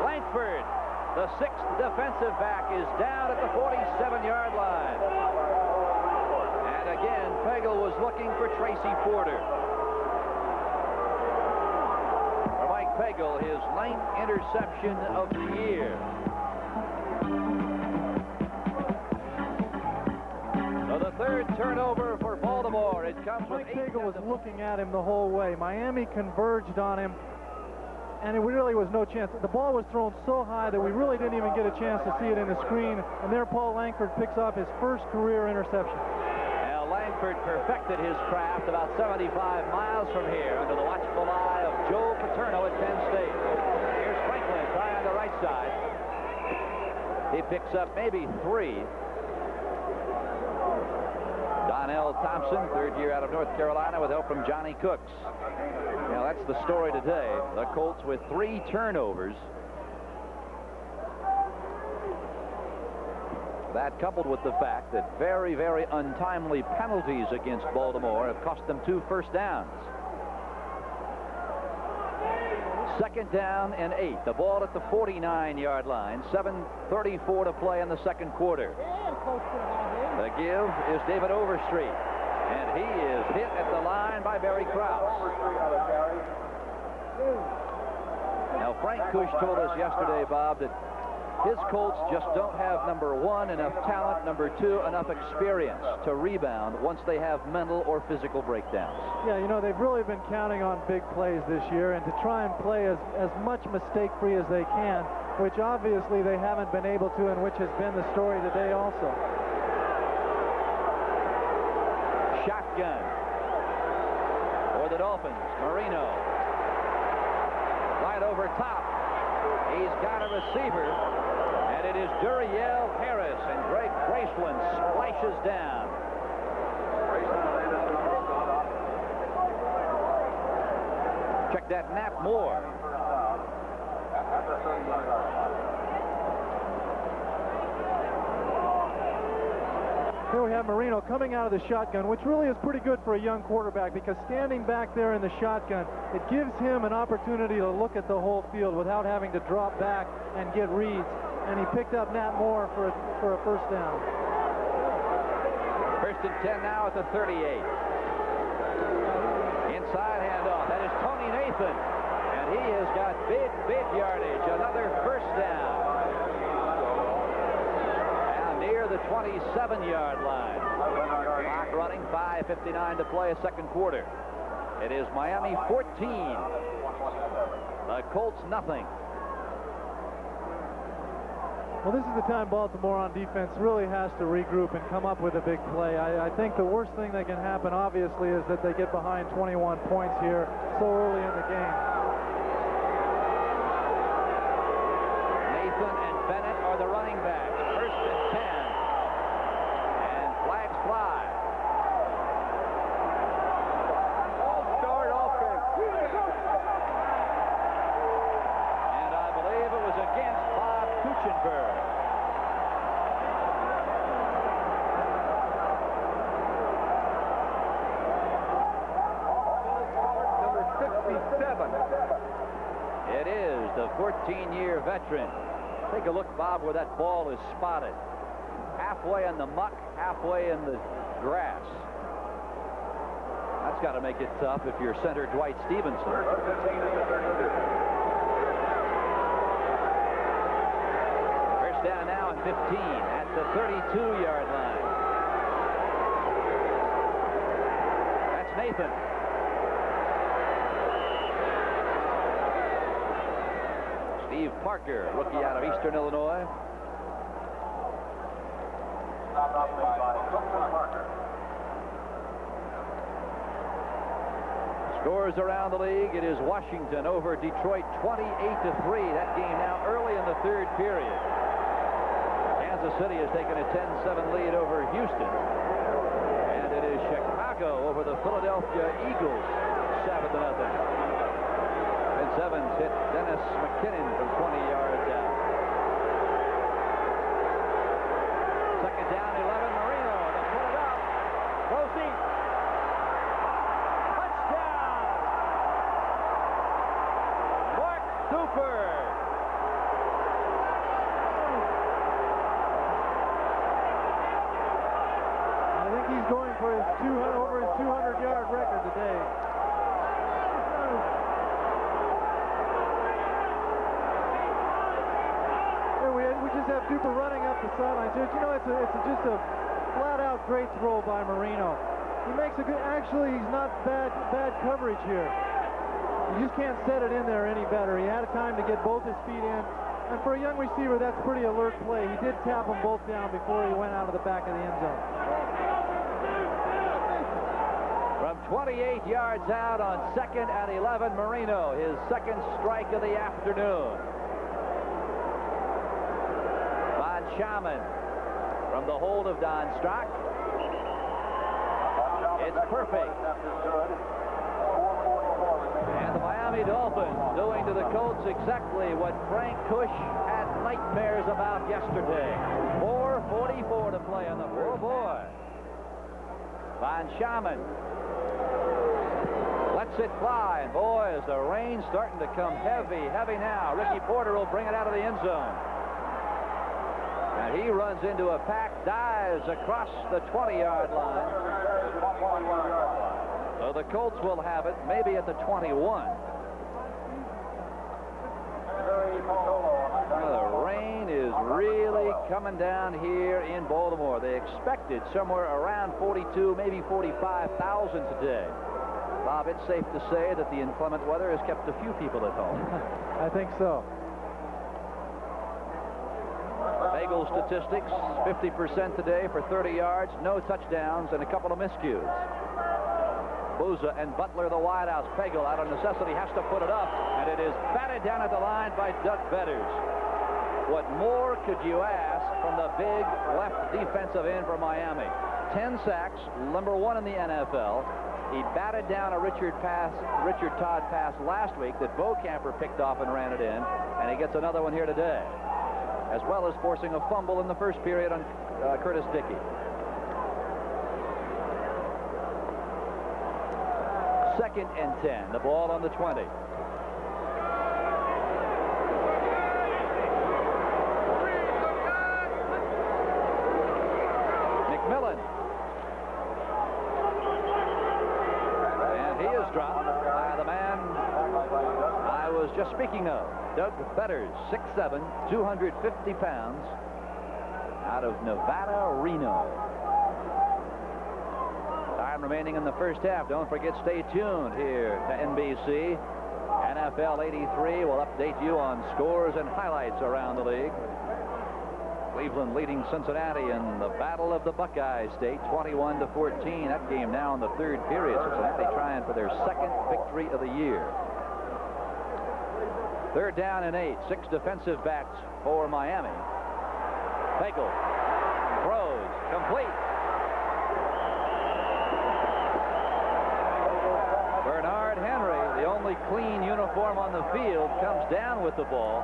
Langford, the 6th defensive back, is down at the 47-yard line. And again, Pagel was looking for Tracy Porter. For Mike Pagel, his 9th interception of the year. So the 3rd turnover for Baltimore. It's comes with Mike Cagle was looking at him the whole way. Miami converged on him, and it really was no chance. The ball was thrown so high that we really didn't even get a chance to see it in the screen. And there Paul Langford picks off his first career interception. Now Langford perfected his craft about 75 miles from here under the watchful eye of Joe Paterno at Penn State. Here's Franklin trying the right side. He picks up maybe 3. Donnell Thompson, third year out of North Carolina with help from Johnny Cooks. Now that's the story today. The Colts with 3 turnovers. That coupled with the fact that very, very untimely penalties against Baltimore have cost them 2 first downs. Second down and 8. The ball at the 49-yard line. 7:34 to play in the second quarter. The give is David Overstreet, and he is hit at the line by Barry Krause. Now Frank Kush told us yesterday, Bob, that his Colts just don't have, number 1, enough talent, number 2, enough experience to rebound once they have mental or physical breakdowns. Yeah, you know, they've really been counting on big plays this year and to try and play as much mistake-free as they can, which obviously they haven't been able to, and which has been the story today also. Shotgun for the Dolphins. Marino right over top. He's got a receiver, and it is Duriel Harris, and Greg Graceland splashes down. Check that Nap Moore. Here we have Marino coming out of the shotgun, which really is pretty good for a young quarterback, because standing back there in the shotgun, it gives him an opportunity to look at the whole field without having to drop back and get reads. And he picked up Nat Moore for a first down. First and 10 now at the 38. Inside handoff. That is Tony Nathan, and he has got big yardage. Another first down. Near the 27-yard line. Clock running, 5:59 to play, a second quarter. It is Miami 14. The Colts nothing. Well, this is the time Baltimore on defense really has to regroup and come up with a big play. I think the worst thing that can happen, obviously, is that they get behind 21 points here so early in the game. Nathan and Bennett are the running backs. First and 10. And flags fly. All-start offense. And I believe it was against Bob Kuchenberg. Number 67. It is the 14-year veteran. Take a look, Bob, where that ball is spotted. Halfway in the muck, halfway in the grass. That's got to make it tough if you're center Dwight Stevenson. First down now and 15 at the 32-yard line. That's Nathan. Steve Parker, rookie out of Eastern Illinois. Scores around the league. It is Washington over Detroit 28-3. That game now early in the third period. Kansas City has taken a 10-7 lead over Houston. And it is Chicago over the Philadelphia Eagles 7-0. Vince Evans hit Dennis McKinnon from 20 yards out. Second down, 11. Marino to put it up. Rosie. Touchdown. Mark Super. I think he's going for his over his 200-yard record today. We just have Duper running up the sideline. You know, it's just a flat-out great throw by Marino. He makes a good, actually, he's not bad coverage here. You just can't set it in there any better. He had a time to get both his feet in. And for a young receiver, that's pretty alert play. He did tap them both down before he went out of the back of the end zone. From 28 yards out on 2nd and 11, Marino, his second strike of the afternoon. Von Schaman from the hold of Don Strock. It's perfect. And the Miami Dolphins doing to the Colts exactly what Frank Kush had nightmares about yesterday. 4:44 to play on the floor. Oh boy. Von Schaman lets it fly, and boy, is the rain starting to come heavy now. Ricky Porter will bring it out of the end zone. And he runs into a pack, dives across the 20-yard line. So the Colts will have it maybe at the 21. The rain is really coming down here in Baltimore. They expected somewhere around 42, maybe 45,000 today. Bob, it's safe to say that the inclement weather has kept a few people at home. I think so. Bagel statistics, 50% today for 30 yards, no touchdowns, and a couple of miscues. Booza and Butler, the wideouts. Pagel, out of necessity, has to put it up, and it is batted down at the line by Doug Betters. What more could you ask from the big left defensive end for Miami? 10 sacks, number 1 in the NFL. He batted down a Richard Todd pass last week that Bo Camper picked off and ran it in, and he gets another one here today, as well as forcing a fumble in the first period on Curtis Dickey. 2nd and 10. The ball on the 20. McMillan. And he is dropped by the man I was just speaking of, Doug Betters, 6'7", 250 pounds, out of Nevada, Reno. Time remaining in the first half. Don't forget, stay tuned here to NBC. NFL 83 will update you on scores and highlights around the league. Cleveland leading Cincinnati in the Battle of the Buckeye State, 21-14. That game now in the third period. Cincinnati trying for their second victory of the year. 3rd down and 8. 6 defensive backs for Miami. Pagel throws complete. Bernard Henry, the only clean uniform on the field, comes down with the ball.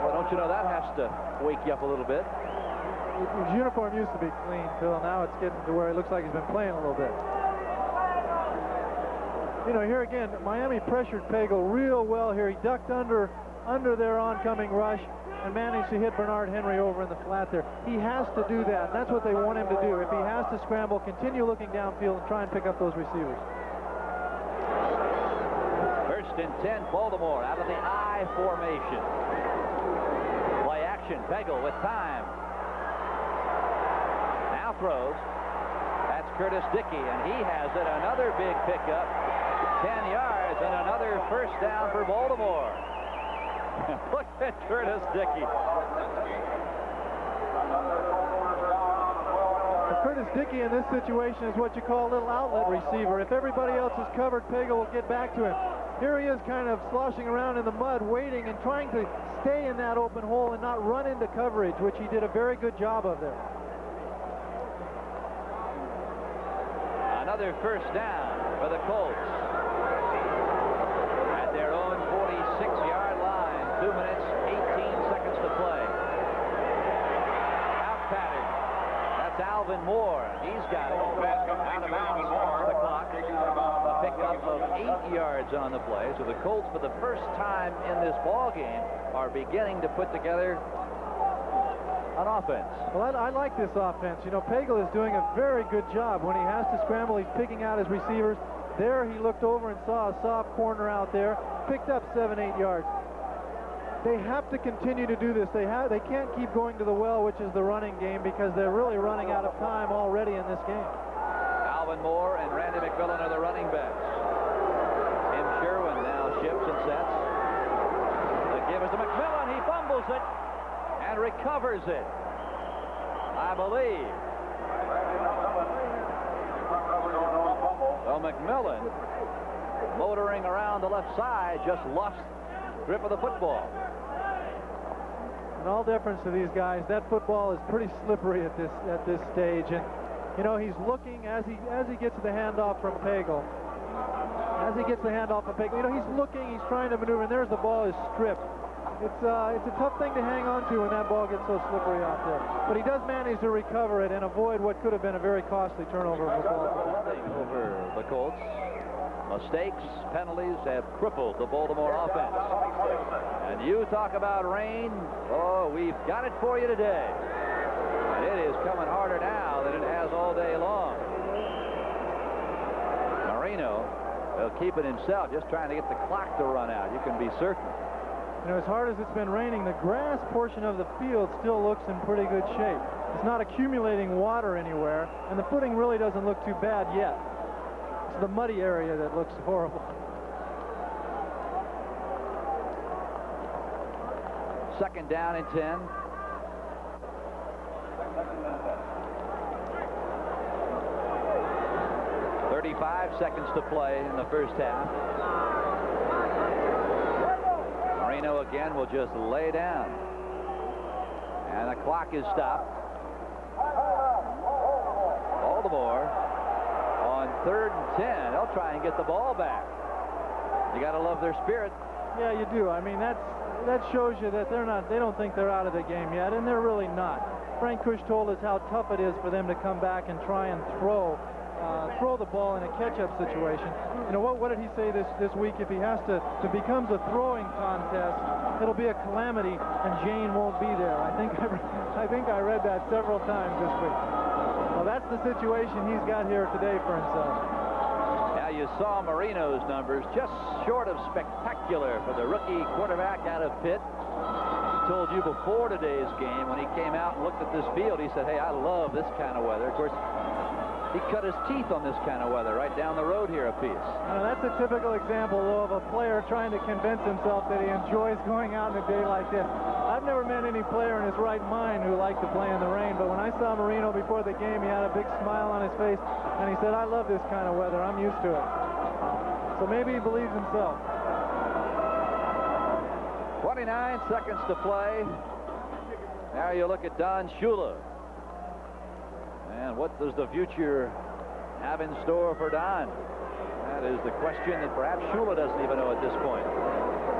Well, don't you know that has to wake you up a little bit? His uniform used to be clean, Phil. Now it's getting to where it looks like he's been playing a little bit. You know, here again, Miami pressured Pagel real well here. He ducked under their oncoming rush and managed to hit Bernard Henry over in the flat there. He has to do that. That's what they want him to do. If he has to scramble, continue looking downfield and try and pick up those receivers. 1st and 10, Baltimore out of the I formation. Play action. Pagel with time. Now throws. That's Curtis Dickey, and he has it. Another big pickup. 10 yards and another first down for Baltimore. Look at Curtis Dickey. Curtis Dickey in this situation is what you call a little outlet receiver. If everybody else is covered, Pagel will get back to him. Here he is kind of sloshing around in the mud, waiting and trying to stay in that open hole and not run into coverage, which he did a very good job of there. Another first down for the Colts. At their own 46-yard line, 2 minutes, 18 seconds to play. Out pattern. That's Alvin Moore. He's got it. Out of bounds on the clock. A pickup of 8 yards on the play. So the Colts, for the first time in this ball game, are beginning to put together an offense. Well, I like this offense. You know, Pagel is doing a very good job. When he has to scramble, he's picking out his receivers. There he looked over and saw a soft corner out there, picked up 7-8 yards. They have to continue to do this. They can't keep going to the well, which is the running game, because they're really running out of time already in this game. Alvin Kellen Moore and Randy McMillan are the running backs. Tim Sherwin now shifts and sets. The give is to McMillan. He fumbles it and recovers it, I believe. So McMillan, motoring around the left side, just lost grip of the football. In all deference to these guys, that football is pretty slippery at this stage, and you know he's looking as he gets the handoff from Pagel. You know he's looking, he's trying to maneuver, and there's the ball is stripped. It's a tough thing to hang on to when that ball gets so slippery out there. But he does manage to recover it and avoid what could have been a very costly turnover of the ball. Over the Colts. Mistakes, penalties have crippled the Baltimore offense. And you talk about rain, oh, we've got it for you today. And it is coming harder now than it has all day long. Marino will keep it himself, just trying to get the clock to run out. You can be certain. You know, as hard as it's been raining, the grass portion of the field still looks in pretty good shape. It's not accumulating water anywhere, and the footing really doesn't look too bad yet. It's the muddy area that looks horrible. Second down and 10. .35 seconds to play in the first half. Marino again will just lay down. And the clock is stopped. Baltimore on 3rd and 10. They'll try and get the ball back. You got to love their spirit. Yeah, you do. I mean, that shows you that they don't think they're out of the game yet, and they're really not. Frank Kush told us how tough it is for them to come back and try and throw the ball in a catch-up situation. You know, what did he say this week? If it becomes a throwing contest, it'll be a calamity, and Jane won't be there. I think I read that several times this week. Well, that's the situation he's got here today for himself. Now you saw Marino's numbers, just short of spectacular for the rookie quarterback out of Pitt. I told you before today's game, when he came out and looked at this field, he said, hey, I love this kind of weather. Of course, he cut his teeth on this kind of weather right down the road here a piece. That's a typical example, though, of a player trying to convince himself that he enjoys going out in a day like this. I've never met any player in his right mind who liked to play in the rain, but when I saw Marino before the game, he had a big smile on his face, and he said, I love this kind of weather. I'm used to it. So maybe he believes himself. 29 seconds to play. Now you look at Don Shula. And what does the future have in store for Don? That is the question that perhaps Shula doesn't even know at this point.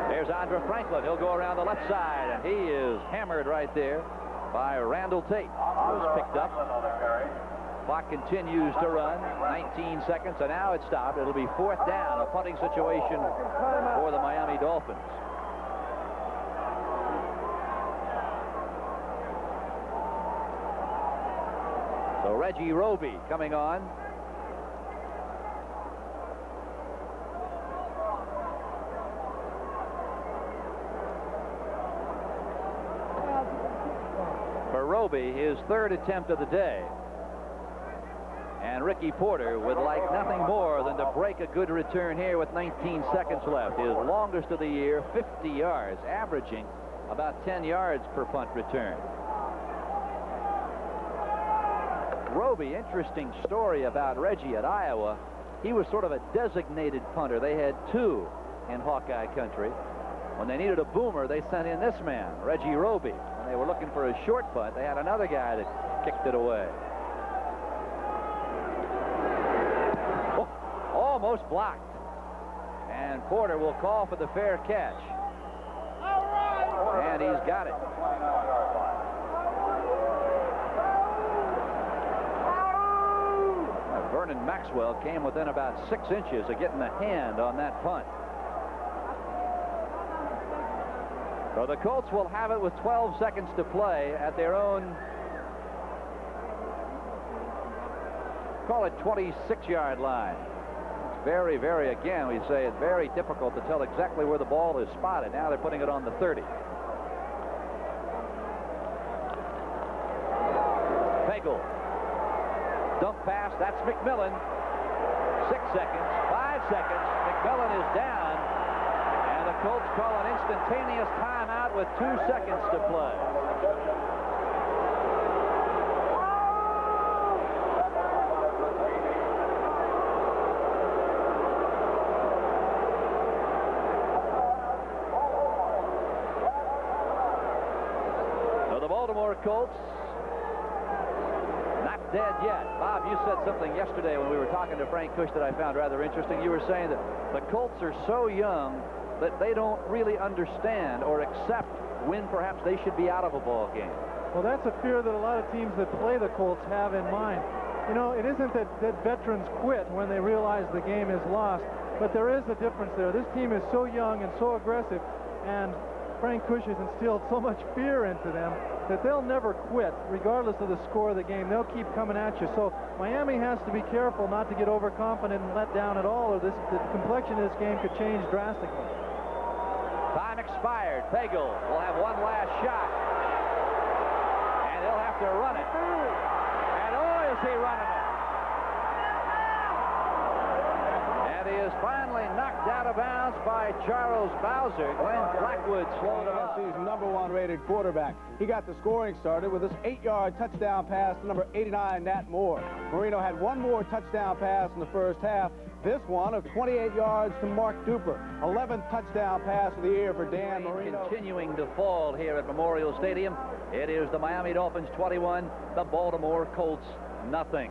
There's Andre Franklin. He'll go around the left side, and he is hammered right there by Randall Tate. He was picked up. Clock continues to run. 19 seconds, and now it's stopped. It'll be 4th down, a punting situation for the Miami Dolphins. So Reggie Roby coming on. For Roby, his 3rd attempt of the day. And Ricky Porter would like nothing more than to break a good return here with 19 seconds left. His longest of the year, 50 yards, averaging about 10 yards per punt return. Roby, interesting story about Reggie at Iowa. He was sort of a designated punter. They had 2 in Hawkeye country. When they needed a boomer, they sent in this man, Reggie Roby. When they were looking for a short punt, they had another guy that kicked it away. Oh, almost blocked. And Porter will call for the fair catch. And he's got it. Vernon Maxwell came within about 6 inches of getting a hand on that punt. So the Colts will have it with 12 seconds to play at their own, call it 26-yard line. It's very, very, again, we say it's very difficult to tell exactly where the ball is spotted. Now they're putting it on the 30. Pagel. Dump pass, that's McMillan. 6 seconds, 5 seconds. McMillan is down, and the Colts call an instantaneous timeout with 2 seconds to play. So the Baltimore Colts not dead yet. Bob, you said something yesterday when we were talking to Frank Kush that I found rather interesting. You were saying that the Colts are so young that they don't really understand or accept when perhaps they should be out of a ball game. Well, that's a fear that a lot of teams that play the Colts have in mind. You know, it isn't that veterans quit when they realize the game is lost, but there is a difference there. This team is so young and so aggressive, and Frank Kush has instilled so much fear into them that they'll never quit, regardless of the score of the game. They'll keep coming at you. So Miami has to be careful not to get overconfident and let down at all, or the complexion of this game could change drastically. Time expired. Pagel will have one last shot, and he'll have to run it. And oh, is he running it? And he is finally knocked out of bounds by Charles Bowser. Glenn Blackwood slowed him up. He's #1 rated quarterback. He got the scoring started with this 8-yard touchdown pass to number 89, Nat Moore. Marino had one more touchdown pass in the first half. This one of 28 yards to Mark Duper. 11th touchdown pass of the year for Dan Marino. Continuing to fall here at Memorial Stadium. It is the Miami Dolphins 21, the Baltimore Colts nothing.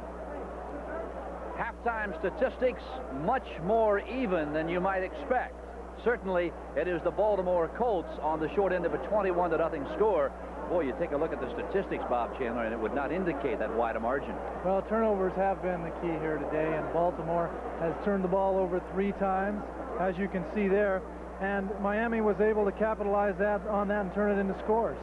Halftime statistics much more even than you might expect. Certainly, it is the Baltimore Colts on the short end of a 21-0 score. Boy, you take a look at the statistics, Bob Chandler, and it would not indicate that wide a margin. Well, turnovers have been the key here today, and Baltimore has turned the ball over 3 times, as you can see there, and Miami was able to capitalize on that and turn it into scores.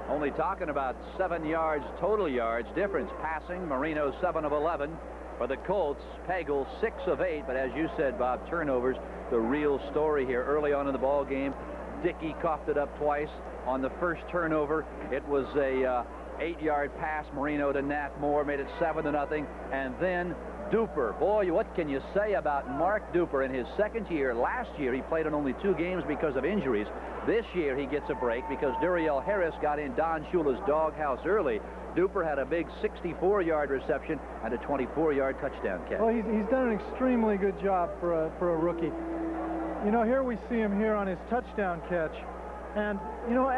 Only talking about 7 yards, total yards difference. Passing, Marino 7 of 11. For the Colts, Pagel 6 of 8, but as you said, Bob, turnovers, the real story here. Early on in the ball game, Dickey coughed it up twice. On the first turnover, it was a 8-yard pass, Marino to Nat Moore, made it 7-0, and then Duper. Boy, what can you say about Mark Duper in his second year? Last year, he played in only 2 games because of injuries. This year, he gets a break because Duriel Harris got in Don Shula's doghouse early. Duper had a big 64-yard reception and a 24-yard touchdown catch. Well, he's done an extremely good job for a rookie. You know, here we see him here on his touchdown catch. And, you know,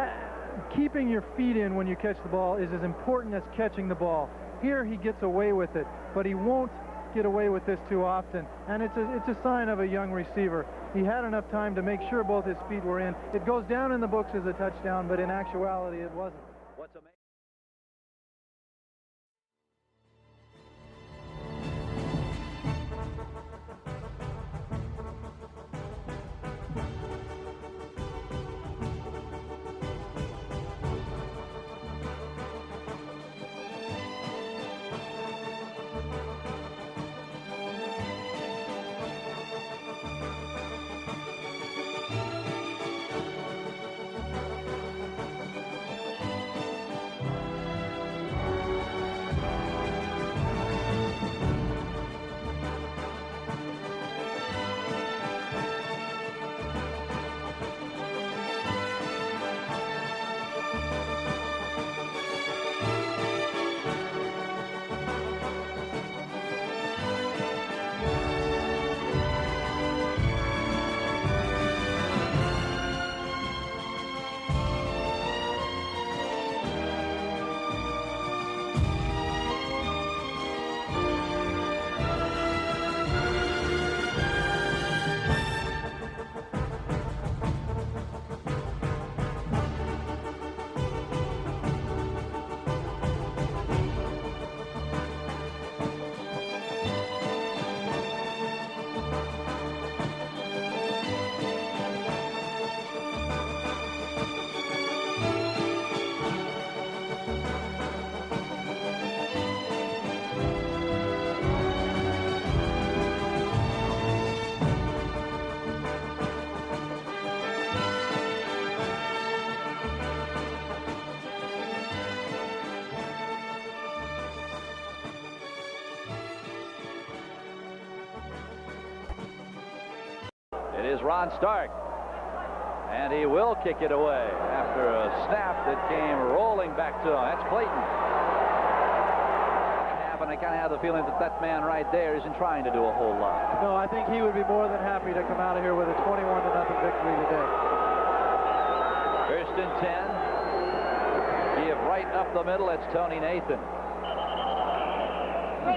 keeping your feet in when you catch the ball is as important as catching the ball. Here he gets away with it, but he won't get away with this too often. And it's a sign of a young receiver. He had enough time to make sure both his feet were in. It goes down in the books as a touchdown, but in actuality it wasn't. What's amazing? is Ron Stark. And he will kick it away after a snap that came rolling back to him. That's Clayton. And I kind of have the feeling that that man right there isn't trying to do a whole lot. No, I think he would be more than happy to come out of here with a 21-0 victory today. First and 10. Give right up the middle. It's Tony Nathan.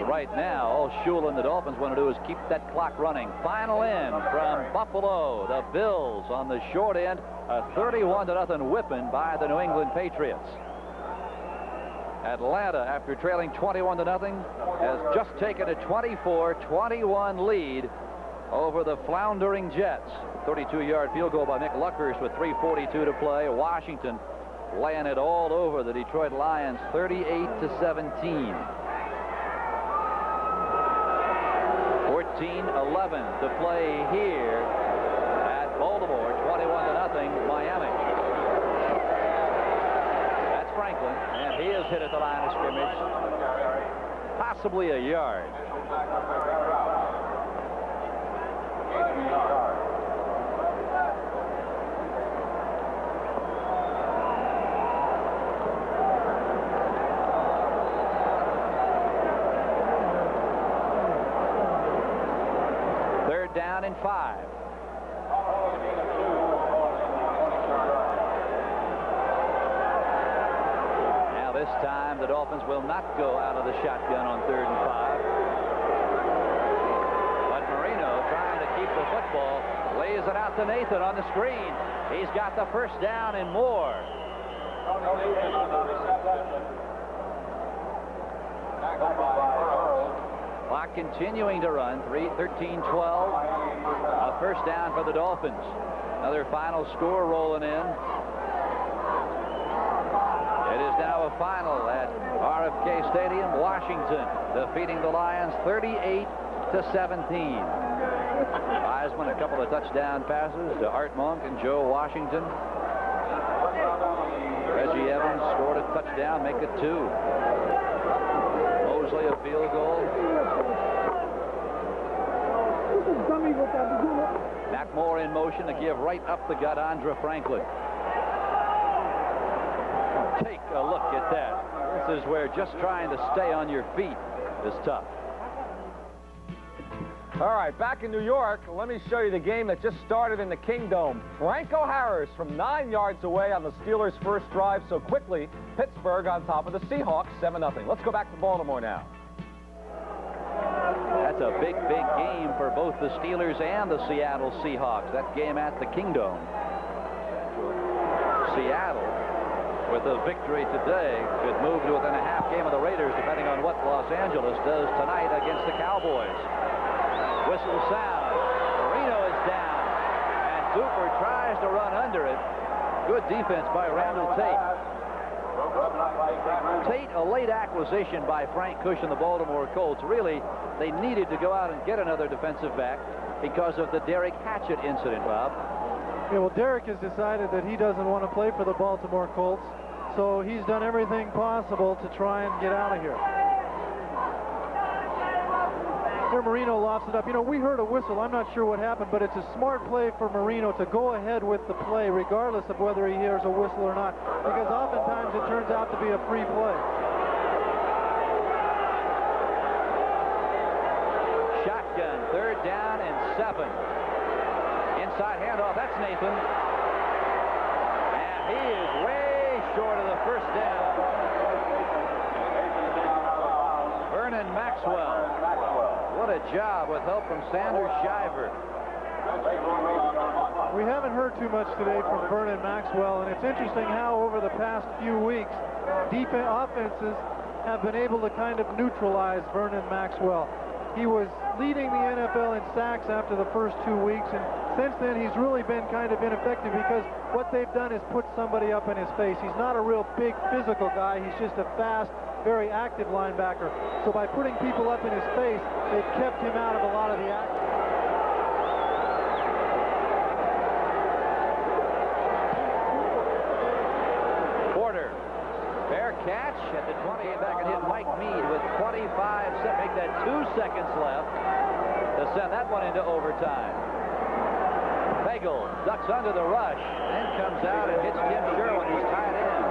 Right now, all Shula and the Dolphins want to do is keep that clock running. Final end from Buffalo. The Bills on the short end. A 31-0 whipping by the New England Patriots. Atlanta, after trailing 21-0, has just taken a 24-21 lead over the floundering Jets. 32-yard field goal by Nick Luckhurst with 3:42 to play. Washington laying it all over the Detroit Lions, 38-17. 14-11 to play here at Baltimore. 21-0 Miami. That's Franklin, and he has hit at the line of scrimmage, possibly a yard. Down in 5. Now this time the Dolphins will not go out of the shotgun on 3rd and 5. But Marino, trying to keep the football, lays it out to Nathan on the screen. He's got the first down and more. Clock continuing to run. 13-12. A first down for the Dolphins. Another final score rolling in. It is now a final at RFK Stadium. Washington defeating the Lions 38-17. Heisman, a couple of touchdown passes to Art Monk and Joe Washington. Reggie Evans scored a touchdown, make it 2. Mosley a field goal. Matt Moore in motion to give right up the gut. Andre Franklin. Take a look at that. This is where just trying to stay on your feet is tough. All right, back in New York, let me show you the game that just started in the Kingdome. Franco Harris from 9 yards away on the Steelers' first drive so quickly. Pittsburgh on top of the Seahawks, 7-0. Let's go back to Baltimore now. That's a big, big game for both the Steelers and the Seattle Seahawks. That game at the Kingdome. Seattle, with a victory today, could move to within a half game of the Raiders, depending on what Los Angeles does tonight against the Cowboys. Whistle sound. Marino is down, and Duper tries to run under it. Good defense by Randall Tate. Tate, a late acquisition by Frank Cush and the Baltimore Colts. Really, they needed to go out and get another defensive back because of the Derek Hatchett incident, Bob. Yeah, well, Derek has decided that he doesn't want to play for the Baltimore Colts, so he's done everything possible to try and get out of here. Here Marino lofts it up. You know, we heard a whistle. I'm not sure what happened, but it's a smart play for Marino to go ahead with the play regardless of whether he hears a whistle or not, because oftentimes it turns out to be a free play. Shotgun, 3rd down and 7. Inside handoff, that's Nathan. And he is way short of the first down. Vernon Maxwell. What a job with help from Sanders Shiver. We haven't heard too much today from Vernon Maxwell, and it's interesting how over the past few weeks, offenses have been able to kind of neutralize Vernon Maxwell. He was leading the NFL in sacks after the first 2 weeks, and since then he's really been kind of ineffective because what they've done is put somebody up in his face. He's not a real big physical guy. He's just a fast, very active linebacker. So by putting people up in his face, they've kept him out of a lot of the action. Porter, fair catch at the 20. Back and hit Mike Meade with 25 seconds. Make that 2 seconds left to send that one into overtime. Pagel ducks under the rush, then comes out and hits Tim Sherwin, who's tied in.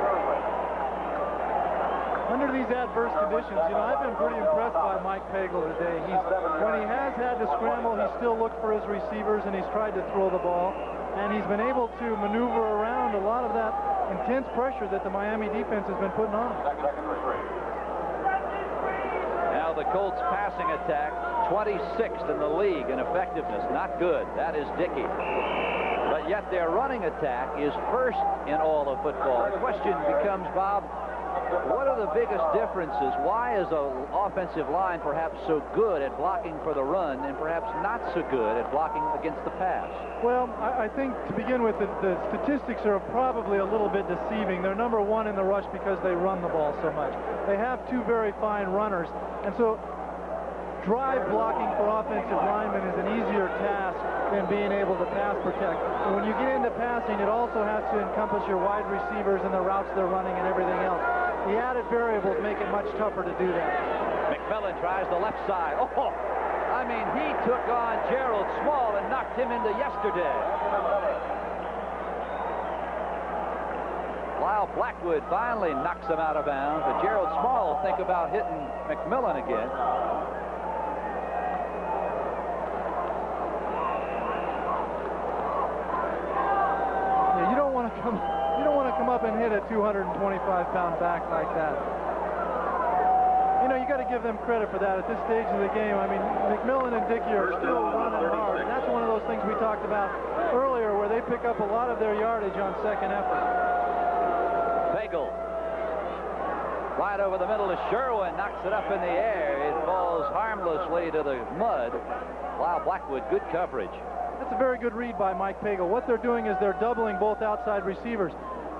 Under these adverse conditions, you know, I've been pretty impressed by Mike Pagel today. When he has had to scramble, he's still looked for his receivers and he's tried to throw the ball. And he's been able to maneuver around a lot of that intense pressure that the Miami defense has been putting on him. Now the Colts passing attack, 26th in the league in effectiveness. Not good. That is Dickey. But yet their running attack is first in all of football. The question becomes, Bob, what are the biggest differences? Why is an offensive line perhaps so good at blocking for the run and perhaps not so good at blocking against the pass? Well, I think to begin with, the statistics are probably a little bit deceiving. They're number one in the rush because they run the ball so much. They have two very fine runners, and so drive blocking for offensive linemen is an easier task than being able to pass protect. And when you get into passing, it also has to encompass your wide receivers and the routes they're running and everything else. The added variables make it much tougher to do that. McMillan tries the left side. Oh, I mean, he took on Gerald Small and knocked him into yesterday. Lyle Blackwood finally knocks him out of bounds, but Gerald Small will think about hitting McMillan again. Yeah, you don't want to come up and hit a 225-pound back like that. You know, you got to give them credit for that at this stage of the game. I mean, McMillan and Dickey are still running hard, and that's one of those things we talked about earlier where they pick up a lot of their yardage on second effort. Pagel right over the middle to Sherwin, knocks it up in the air. It falls harmlessly to the mud. Lyle Blackwood, good coverage. That's a very good read by Mike Pagel. What they're doing is they're doubling both outside receivers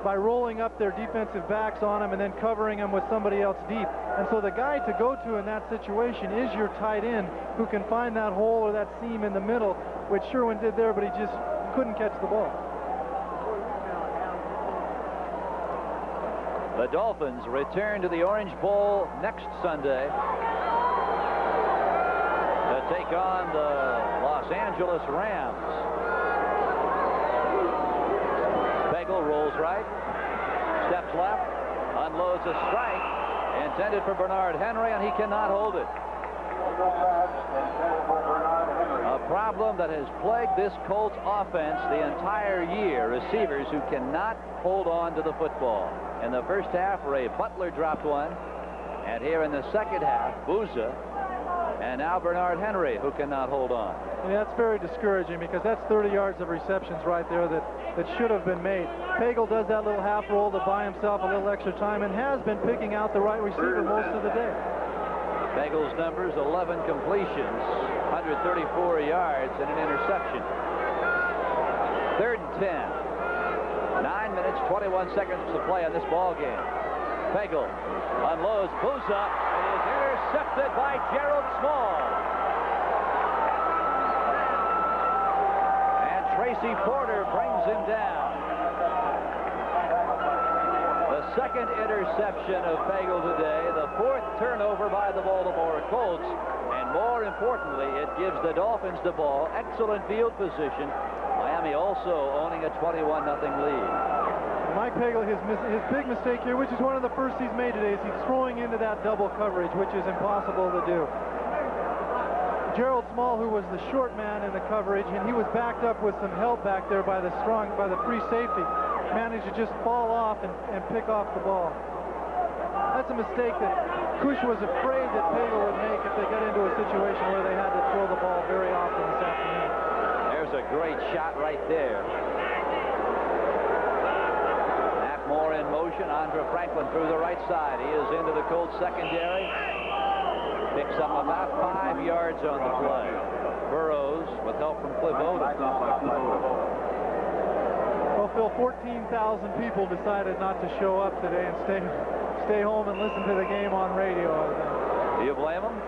by rolling up their defensive backs on them and then covering them with somebody else deep. And so the guy to go to in that situation is your tight end who can find that hole or that seam in the middle, which Sherwin did there, but he just couldn't catch the ball. The Dolphins return to the Orange Bowl next Sunday to take on the Los Angeles Rams. Pagel rolls right, steps left, unloads a strike intended for Bernard Henry, and he cannot hold it. A problem that has plagued this Colts offense the entire year. Receivers who cannot hold on to the football. In the first half, Ray Butler dropped one, and here in the second half, Booza, and now Bernard Henry, who cannot hold on. Yeah, that's very discouraging because that's 30 yards of receptions right there that should have been made. Pagel does that little half roll to buy himself a little extra time and has been picking out the right receiver most of the day. Pagel's numbers, 11 completions, 134 yards, and an interception. 3rd and 10. 9 minutes, 21 seconds to play on this ball game. Pagel unloads, Booza, and is intercepted by Gerald Small. And Tracy Porter brings him down. The second interception of Pagel today, the 4th turnover by the Baltimore Colts, and more importantly, it gives the Dolphins the ball. Excellent field position. Miami also owning a 21-0 lead. Mike Pagel, his big mistake here, which is one of the first he's made today, is he's throwing into that double coverage, which is impossible to do. Gerald Small, who was the short man in the coverage, and he was backed up with some help back there by the free safety, managed to just fall off and pick off the ball. That's a mistake that Cush was afraid that Pagel would make if they got into a situation where they had to throw the ball very often this afternoon. There's a great shot right there. Moore in motion. Andre Franklin through the right side. He is into the Colts secondary. Picks up about 5 yards on the play. Burrows with help from Cliff Odom. Well, Phil, 14,000 people decided not to show up today and stay home and listen to the game on radio. Do you blame them?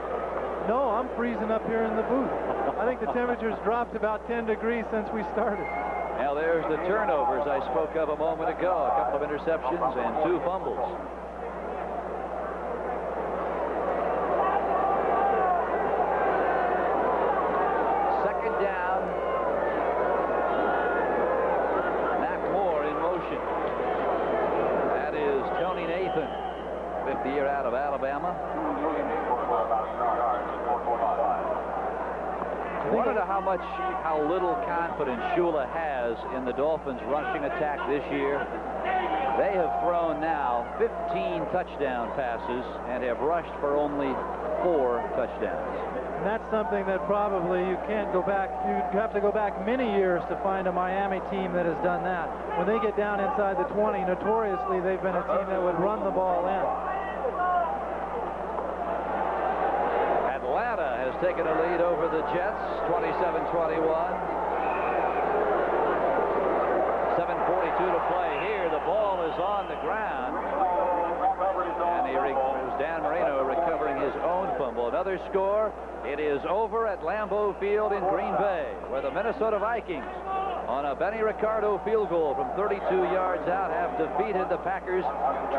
No, I'm freezing up here in the booth. I think the temperature's dropped about 10 degrees since we started. Now there's the turnovers I spoke of a moment ago. A couple of interceptions and 2 fumbles. Second down out of Alabama. I want to know how little confidence Shula has in the Dolphins' rushing attack this year. They have thrown now 15 touchdown passes and have rushed for only 4 touchdowns. And that's something that probably you can't go back. You have to go back many years to find a Miami team that has done that. When they get down inside the 20, notoriously they've been a team that would run the ball in. Atlanta has taken a lead over the Jets, 27-21. 7:42 to play here. The ball is on the ground. And it was Dan Marino recovering his own fumble. Another score. It is over at Lambeau Field in Green Bay, where the Minnesota Vikings, on a Benny Ricardo field goal from 32 yards out, have defeated the Packers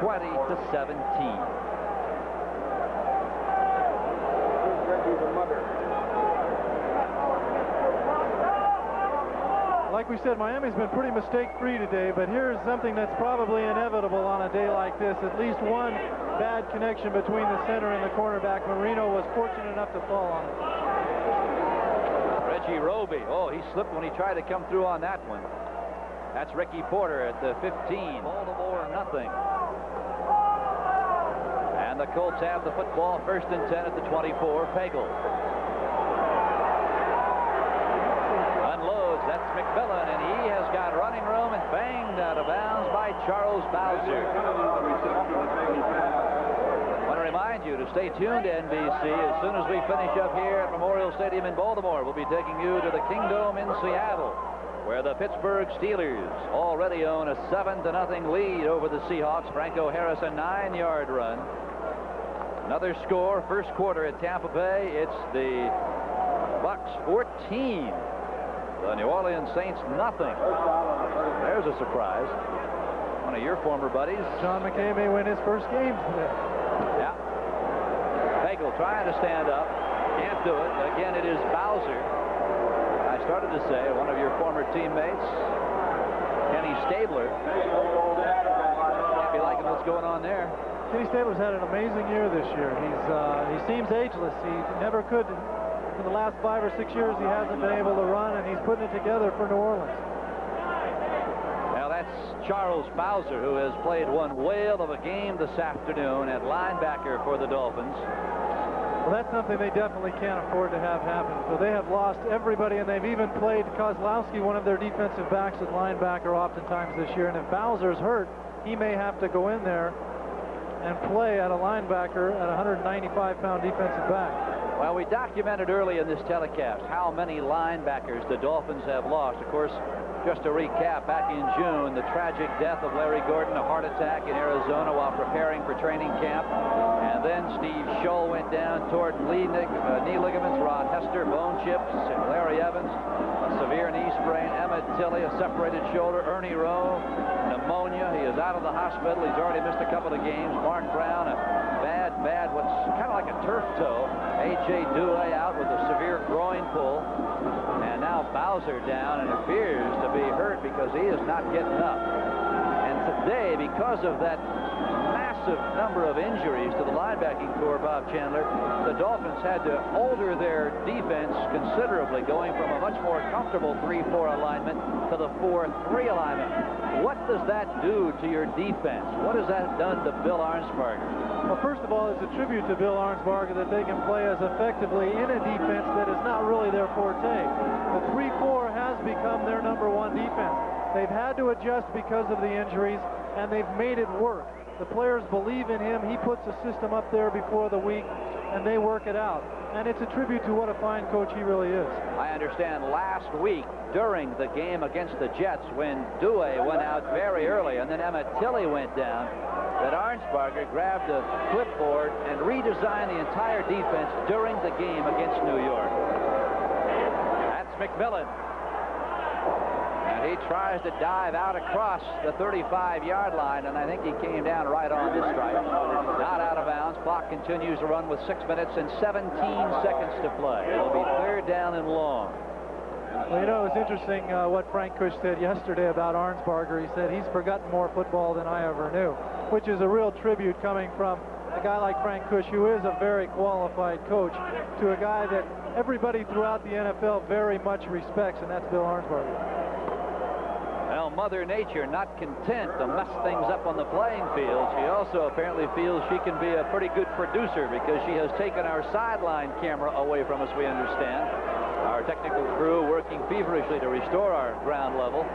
20-17. Like we said, Miami's been pretty mistake-free today, but here's something that's probably inevitable on a day like this. At least one bad connection between the center and the cornerback. Marino was fortunate enough to fall on it. Reggie Roby. Oh, he slipped when he tried to come through on that one. That's Ricky Porter at the 15. Baltimore nothing. And the Colts have the football, 1st and 10 at the 24. Pagel unloads. That's McMillan, and he has got running room and banged out of bounds by Charles Bowser. I want to remind you to stay tuned to NBC. As soon as we finish up here at Memorial Stadium in Baltimore, we'll be taking you to the Kingdome in Seattle, where the Pittsburgh Steelers already own a 7-0 lead over the Seahawks. Franco Harris, a 9-yard run. Another score, first quarter at Tampa Bay. It's the Bucks 14. The New Orleans Saints nothing. There's a surprise. One of your former buddies. John McKay may win his first game today. Yeah. Pagel trying to stand up. Can't do it. Again, it is Bowser. I started to say one of your former teammates, Kenny Stabler. Can't be liking what's going on there. Kenny Stabler's had an amazing year this year. He seems ageless. He never could. For the last 5 or 6 years, he hasn't been able to run, and he's putting it together for New Orleans. Now that's Charles Bowser, who has played one whale of a game this afternoon at linebacker for the Dolphins. Well, that's something they definitely can't afford to have happen. So they have lost everybody, and they've even played Kozlowski, one of their defensive backs, at linebacker oftentimes this year. And if Bowser's hurt, he may have to go in there and play at a linebacker at a 195-pound defensive back. Well, we documented early in this telecast how many linebackers the Dolphins have lost. Of course, just to recap, back in June, the tragic death of Larry Gordon, a heart attack in Arizona while preparing for training camp. And then Steve Scholl went down toward knee ligaments. Ron Hester, bone chips. Larry Evans, a severe knee sprain. Emmett Tilley, a separated shoulder. Ernie Rowe, pneumonia. He is out of the hospital. He's already missed a couple of games. Mark Brown, a bad, what's kind of like a turf toe. A.J. Douay out with a severe groin pull. And now Bowser down and appears to be hurt because he is not getting up. And today, because of that massive number of injuries to the linebacking corps, Bob Chandler, the Dolphins had to alter their defense considerably, going from a much more comfortable 3-4 alignment to the 4-3 alignment. What does that do to your defense? What has that done to Bill Arnsparger? Well, first of all, it's a tribute to Bill Arnsparger that they can play as effectively in a defense that is not really their forte. The 3-4 has become their #1 defense. They've had to adjust because of the injuries, and they've made it work. The players believe in him. He puts a system up there before the week, and they work it out. And it's a tribute to what a fine coach he really is. I understand last week during the game against the Jets, when Douay went out very early and then Emmett Tilley went down, that Arnsparger grabbed a clipboard and redesigned the entire defense during the game against New York. That's McMillan. And he tries to dive out across the 35-yard line, and I think he came down right on the stripe. Not out of bounds. Clock continues to run with 6 minutes and 17 seconds to play. It'll be 3rd down and long. Well, you know, it was interesting what Frank Cush said yesterday about Arnsparger. He said he's forgotten more football than I ever knew, which is a real tribute coming from a guy like Frank Kush, who is a very qualified coach, to a guy that everybody throughout the NFL very much respects, and that's Bill Arnsparger. Well, Mother Nature, not content to mess things up on the playing field, she also apparently feels she can be a pretty good producer because she has taken our sideline camera away from us, we understand. Our technical crew working feverishly to restore our ground level.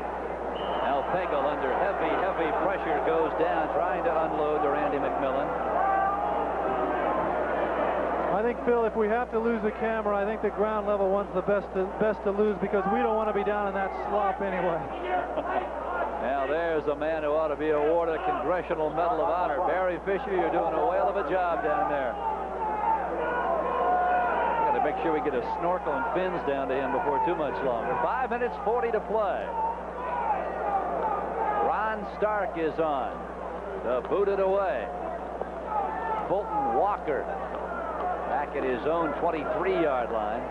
Now Pagel, under heavy pressure, goes down, trying to unload to Randy McMillan. I think, Phil, if we have to lose the camera, I think the ground level one's the best to lose, because we don't want to be down in that slop anyway. Now there's a man who ought to be awarded a Congressional Medal of Honor. Barry Fisher, you're doing a whale of a job down there. Got to make sure we get a snorkel and fins down to him before too much longer. 5 minutes 40 to play. Ron Stark is on. To boot it away. Fulton Walker back at his own 23-yard line.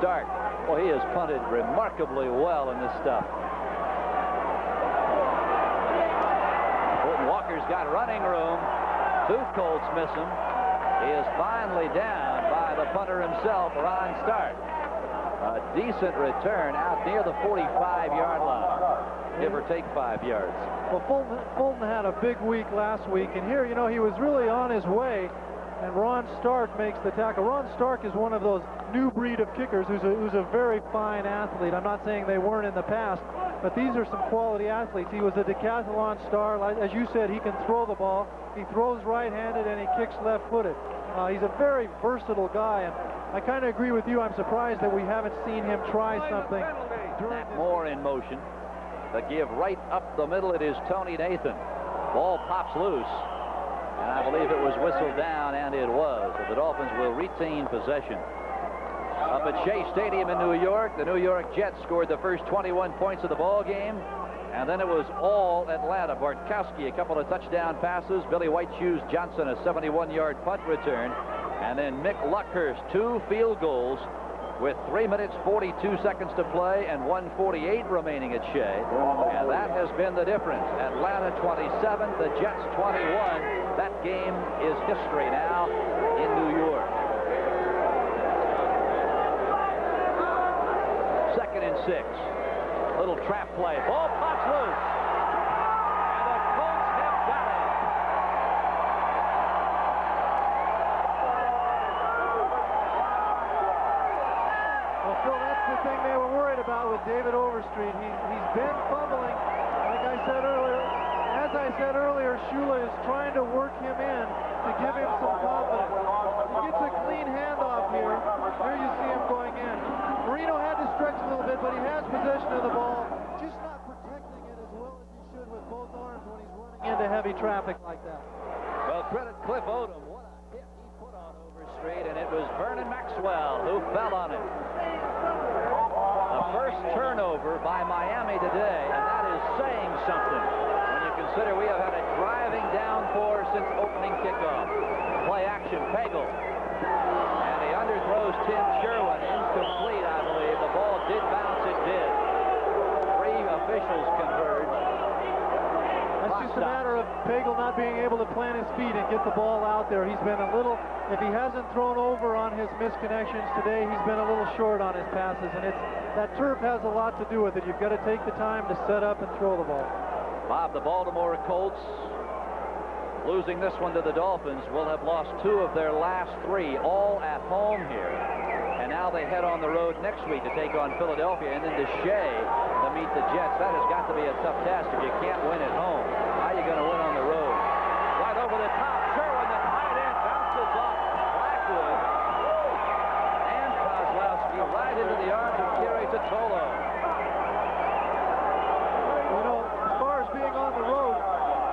Stark, well, he has punted remarkably well in this stuff. Fulton Walker's got running room. 2 Colts miss him. He is finally down by the punter himself, Ron Stark. A decent return out near the 45-yard line, give or take 5 yards. Well, Fulton had a big week last week, and here, you know, he was really on his way, and Ron Stark makes the tackle. Ron Stark is one of those new breed of kickers who's a very fine athlete. I'm not saying they weren't in the past, but these are some quality athletes. He was a decathlon star. As you said, he can throw the ball. He throws right-handed, and he kicks left-footed. He's a very versatile guy, and I kind of agree with you. I'm surprised that we haven't seen him try something. Matt Moore in motion. The give right up the middle. It is Tony Nathan. Ball pops loose. And I believe it was whistled down, and it was. So the Dolphins will retain possession. Up at Shea Stadium in New York, the New York Jets scored the first 21 points of the ball game. And then it was all Atlanta. Bartkowski, a couple of touchdown passes. Billy White Shoes Johnson, a 71-yard punt return. And then Mick Luckhurst, 2 field goals with 3 minutes 42 seconds to play and 1:48 remaining at Shea. And that has been the difference. Atlanta 27, the Jets 21. That game is history now in New York. 2nd and 6. Little trap play. Ball pops loose. And the Colts have got it. Well, Phil, that's the thing they were worried about with David Overstreet. He's been fumbling. Like I said earlier, as I said earlier, Shula is trying to work him in to give him some confidence. He gets a clean handoff here. Here you see him going in. Marino had to stretch a little bit, but he has possession of the ball. Just not protecting it as well as he should with both arms when he's running into heavy traffic like that. Well, credit Cliff Odom. What a hit he put on Overstreet, and it was Vernon Maxwell who fell on it. The first turnover by Miami today, and that is saying something when you consider we have had a driving downpour since opening kickoff. Play action, Pagel. And he underthrows Tim Sherwin. Incomplete, I believe. The ball did bounce. It did. 3 officials converge. That's just a matter of Pagel not being able to plant his feet and get the ball out there. He's been a little, if he hasn't thrown over on his misconnections today, he's been a little short on his passes, and that turf has a lot to do with it. You've got to take the time to set up and throw the ball. Bob, the Baltimore Colts, losing this one to the Dolphins, will have lost 2 of their last 3, all at home here. And now they head on the road next week to take on Philadelphia and then to Shea to meet the Jets. That has got to be a tough task if you can't win at home. How are you going to win on the road? Right over the top. Sherwin, the tight end, bounces off Blackwood. And Kozlowski right into the arms of Kerry Totolo. You know, as far as being on the road,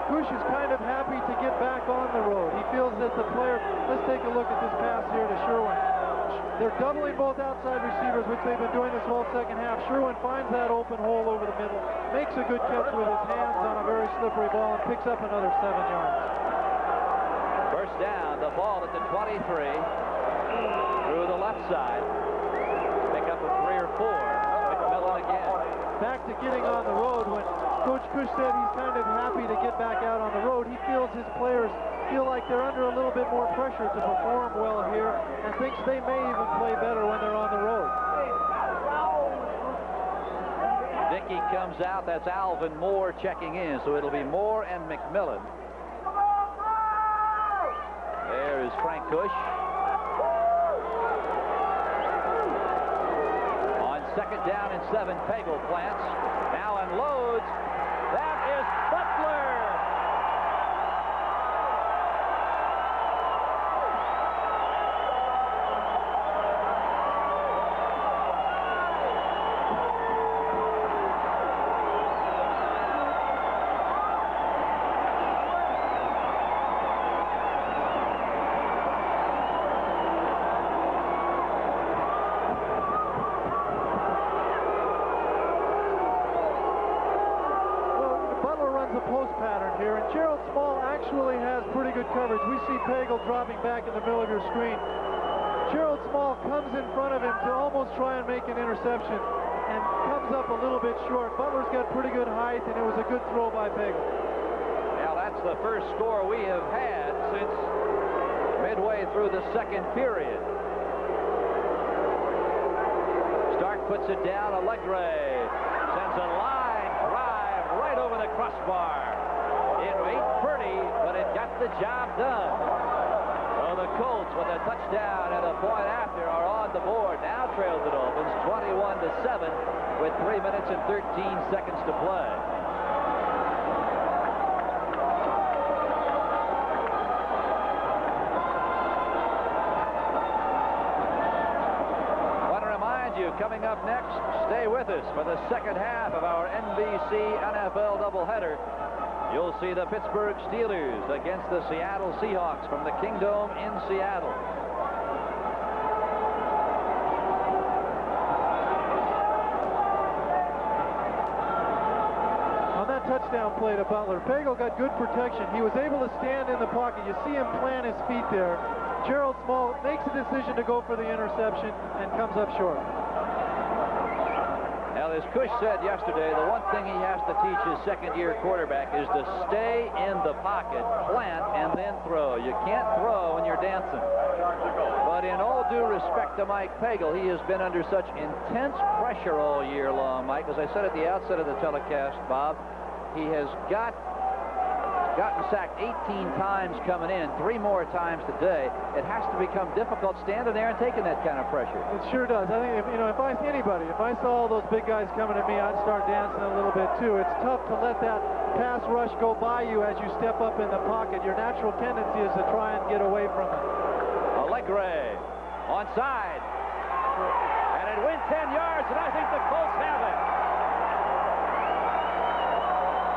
Kush is kind of happy to get back on the road. He feels that the player, let's take a look at this pass here to Sherwin. They're doubling both outside receivers, which they've been doing this whole second half. Sherwin finds that open hole over the middle, makes a good catch with his hands on a very slippery ball, and picks up another 7 yards. First down, the ball at the 23, through the left side. Pick up a 3 or 4. McMillan again. back to getting on the road. When Coach Cush said he's kind of happy to get back out on the road, he feels his players feel like they're under a little bit more pressure to perform well here, and thinks they may even play better when they're on the road. Dickey comes out. That's Alvin Moore checking in, so it'll be Moore and McMillan. There is Frank Cush. On 2nd down and 7, Pagel plants. Now unloads. That is Butler. Actually has pretty good coverage. We see Pagel dropping back in the middle of your screen. Gerald Small comes in front of him to almost try and make an interception and comes up a little bit short. Butler's got pretty good height, and it was a good throw by Pagel. Now that's the first score we have had since midway through the 2nd period. Stark puts it down. Allegre sends a line drive right over the crossbar. It ain't pretty, but it got the job done. So the Colts, with a touchdown and a point after, are on the board. Now trails the Dolphins 21-7 with 3 minutes and 13 seconds to play. I want to remind you, coming up next, stay with us for the second half of our NBC NFL doubleheader. You'll see the Pittsburgh Steelers against the Seattle Seahawks from the Kingdome in Seattle. On that touchdown play to Butler, Pagel got good protection. He was able to stand in the pocket. You see him plant his feet there. Gerald Small makes a decision to go for the interception and comes up short. Now, as Cush said yesterday, the one thing he has to teach his second-year quarterback is to stay in the pocket, plant, and then throw. You can't throw when you're dancing. But in all due respect to Mike Pagel, he has been under such intense pressure all year long, Mike. As I said at the outset of the telecast, Bob, he has gotten sacked 18 times coming in, 3 more times today. It has to become difficult standing there and taking that kind of pressure. It sure does. I think, if I see anybody, if I saw all those big guys coming at me, I'd start dancing a little bit too. It's tough to let that pass rush go by you as you step up in the pocket. Your natural tendency is to try and get away from it. Allegre onside, and it went 10 yards, and I think the Colts have it.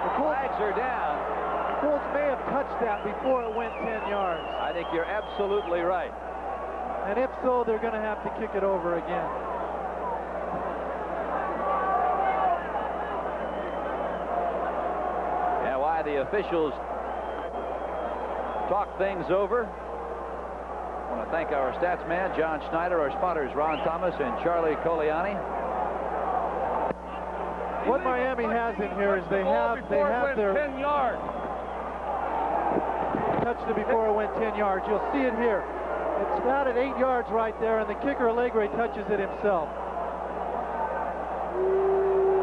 The flags are down. Colts may have touched that before it went 10 yards. I think you're absolutely right. And if so, they're going to have to kick it over again. And why the officials talk things over, I want to thank our stats man, John Schneider, our spotters, Ron Thomas and Charlie Coliani. What Miami has in here is they have their 10 yards. Touched it before it went 10 yards. You'll see it here. It's about at 8 yards right there, and the kicker Allegre touches it himself.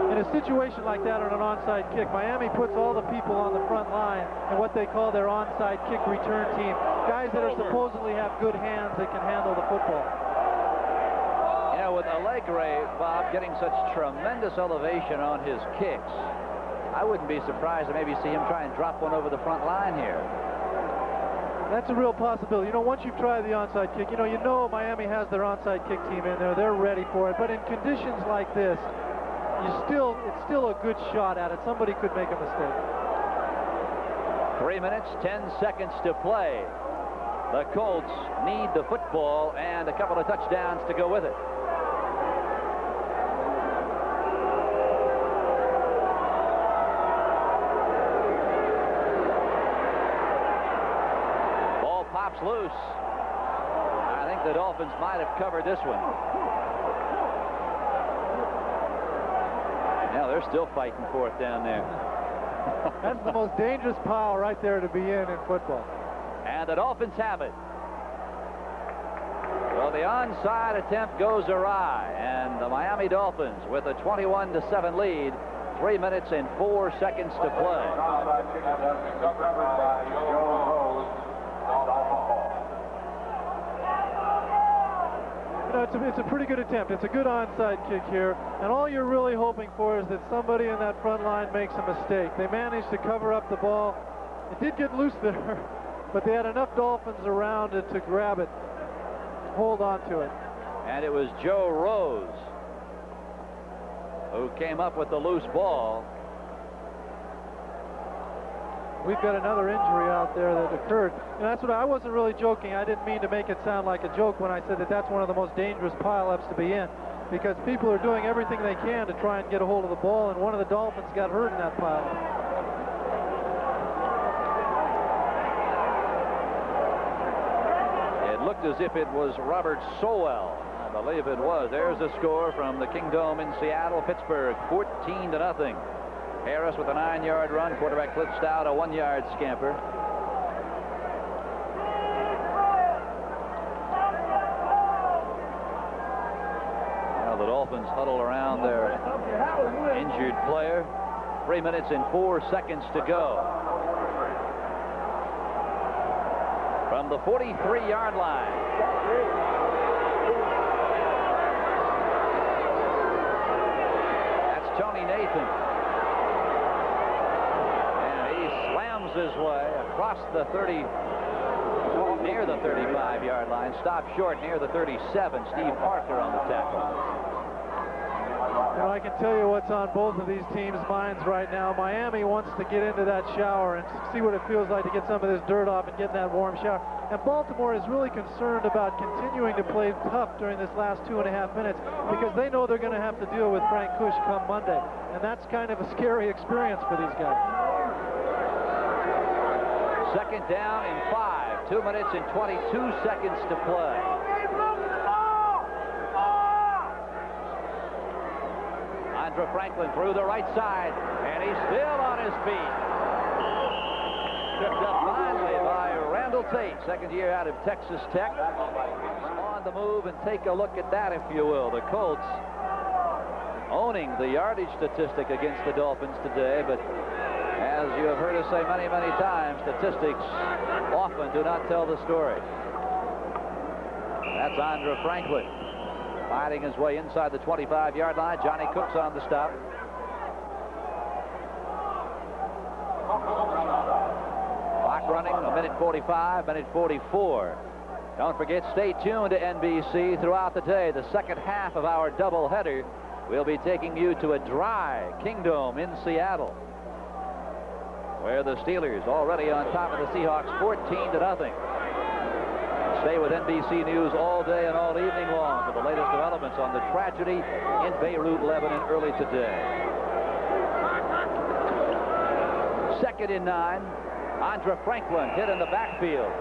In a situation like that on an onside kick, Miami puts all the people on the front line in what they call their onside kick return team. Guys that are supposedly have good hands that can handle the football. You know, with Allegre, Bob, getting such tremendous elevation on his kicks, I wouldn't be surprised to maybe see him try and drop one over the front line here. That's a real possibility. Once you've tried the onside kick, you know Miami has their onside kick team in there. They're ready for it. But in conditions like this, it's still a good shot at it. Somebody could make a mistake. 3 minutes, 10 seconds to play. The Colts need the football and a couple of touchdowns to go with it. Pops loose. I think the Dolphins might have covered this one. Yeah, they're still fighting for it down there. That's the most dangerous pile right there to be in football. And the Dolphins have it. Well, the onside attempt goes awry, and the Miami Dolphins with a 21-7 lead, 3 minutes and 4 seconds to play. It's a pretty good attempt. It's a good onside kick here, and all you're really hoping for is that somebody in that front line makes a mistake. They managed to cover up the ball. It did get loose there, but they had enough Dolphins around it to grab it, hold on to it. And it was Joe Rose who came up with the loose ball. We've got another injury out there that occurred. And that's what I wasn't really joking. I didn't mean to make it sound like a joke when I said that that's one of the most dangerous pileups to be in, because people are doing everything they can to try and get a hold of the ball, and one of the Dolphins got hurt in that pileup. It looked as if it was Robert Sowell. I believe it was. There's a score from the Kingdome in Seattle. Pittsburgh 14-0. Harris with a 9-yard run. Quarterback Cliff Stout a 1-yard scamper. Now the Dolphins huddle around their injured player. 3 minutes and 4 seconds to go. From the 43-yard line. That's Tony Nathan. His way across the 30, near the 35-yard line, stopped short near the 37. Steve Parker on the tackle. You know, I can tell you what's on both of these teams' minds right now. Miami wants to get into that shower and see what it feels like to get some of this dirt off and get in that warm shower. And Baltimore is really concerned about continuing to play tough during this last 2.5 minutes, because they know they're going to have to deal with Frank Kush come Monday. And that's kind of a scary experience for these guys. Second down and 5. 2 minutes and 22 seconds to play. Andre Franklin through the right side, and he's still on his feet. Tripped up finally by Randall Tate, second year out of Texas Tech. On the move, and take a look at that, if you will. The Colts owning the yardage statistic against the Dolphins today, but as you have heard us say many, many times, statistics often do not tell the story. That's Andre Franklin fighting his way inside the 25-yard line. Johnny Cook's on the stop. Clock running, a minute 45, minute 44. Don't forget, stay tuned to NBC throughout the day. The second half of our doubleheader will be taking you to a dry Kingdome in Seattle, where the Steelers already on top of the Seahawks 14-0. Stay with NBC News all day and all evening long for the latest developments on the tragedy in Beirut, Lebanon early today. Second and 9. Andre Franklin hit in the backfield.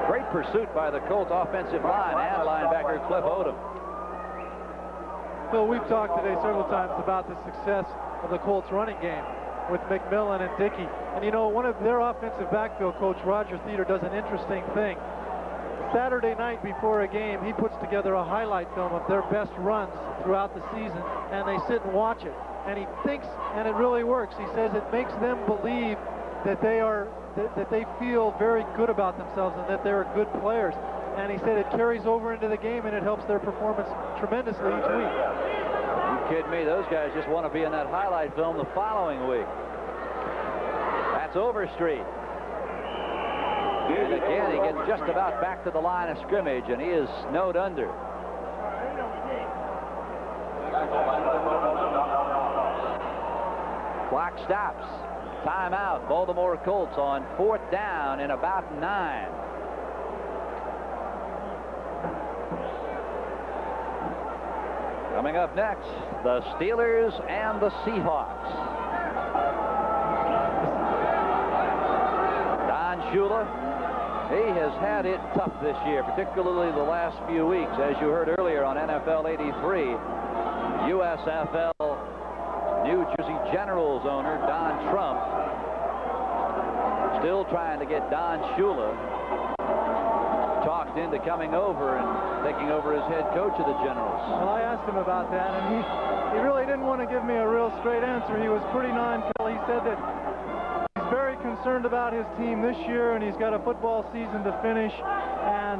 Great pursuit by the Colts offensive line and linebacker Cliff Odom. Phil, we've talked today several times about the success of the Colts running game with McMillan and Dickey. And you know, one of their offensive backfield coach, Roger Theater, does an interesting thing. Saturday night before a game, he puts together a highlight film of their best runs throughout the season, and they sit and watch it. And he thinks, and it really works, he says it makes them believe that they feel very good about themselves and that they're good players. And he said it carries over into the game and it helps their performance tremendously each week. You kidding me? Those guys just want to be in that highlight film the following week. That's Overstreet. And again, he gets just about back to the line of scrimmage, and he is snowed under. Clock stops. Timeout. Baltimore Colts on 4th down and about 9. Coming up next, the Steelers and the Seahawks. Don Shula, he has had it tough this year, particularly the last few weeks. As you heard earlier on NFL 83, USFL New Jersey Generals owner Don Trump still trying to get Don Shula talked into coming over and taking over as head coach of the Generals. Well, I asked him about that, and he really didn't want to give me a real straight answer. He was pretty non-committal. He said that he's very concerned about his team this year, and he's got a football season to finish, and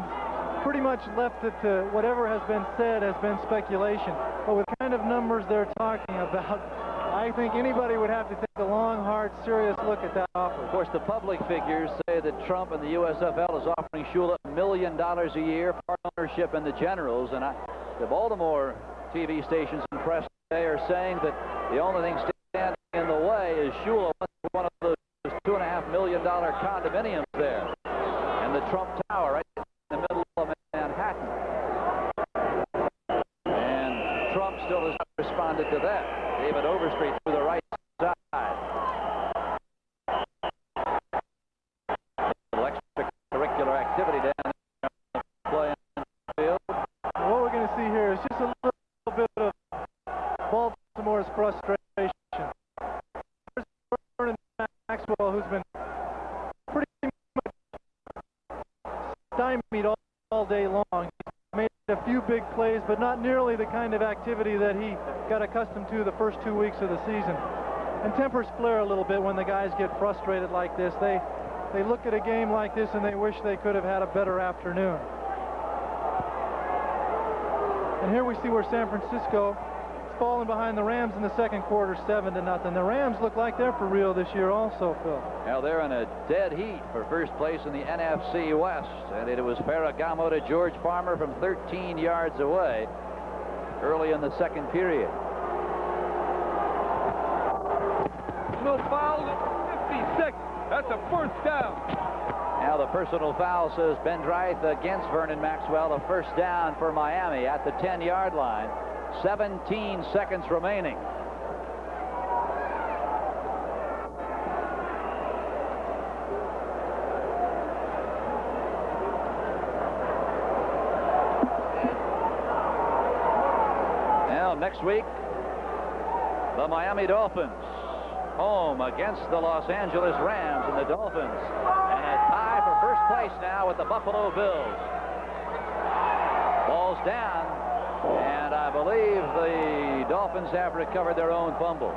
pretty much left it to whatever has been said has been speculation. But with the kind of numbers they're talking about, I think anybody would have to take a long, hard, serious look at that offer. Of course, the public figures say that Trump and the USFL is offering Shula $1 million a year, part ownership in the Generals, and the Baltimore TV stations and press today are saying that the only thing standing in the way is Shula wants one of those $2.5 million condominiums there, and the Trump Tower right in the middle of Manhattan. And Trump still has not responded to that. David Overstreet through the right side. Extracurricular activity down there on the play field. What we're going to see here is just a little bit of Baltimore's frustration. There's Vernon Maxwell, who's been pretty much stymied all day long. He's made a few big plays, but not nearly the kind of activity that he got accustomed to the first 2 weeks of the season. And tempers flare a little bit when the guys get frustrated like this. They look at a game like this and they wish they could have had a better afternoon. And here we see where San Francisco is falling behind the Rams in the second quarter, 7-0. The Rams look like they're for real this year also, Phil. Now they're in a dead heat for first place in the NFC West, and it was Ferragamo to George Farmer from 13 yards away early in the second period. No foul at 56. That's a first down. Now the personal foul, says Ben Dreith, against Vernon Maxwell. A first down for Miami at the 10-yard line. 17 seconds remaining. Now next week, the Miami Dolphins home against the Los Angeles Rams, and the Dolphins and a tie for first place now with the Buffalo Bills. Ball's down, and I believe the Dolphins have recovered their own fumble.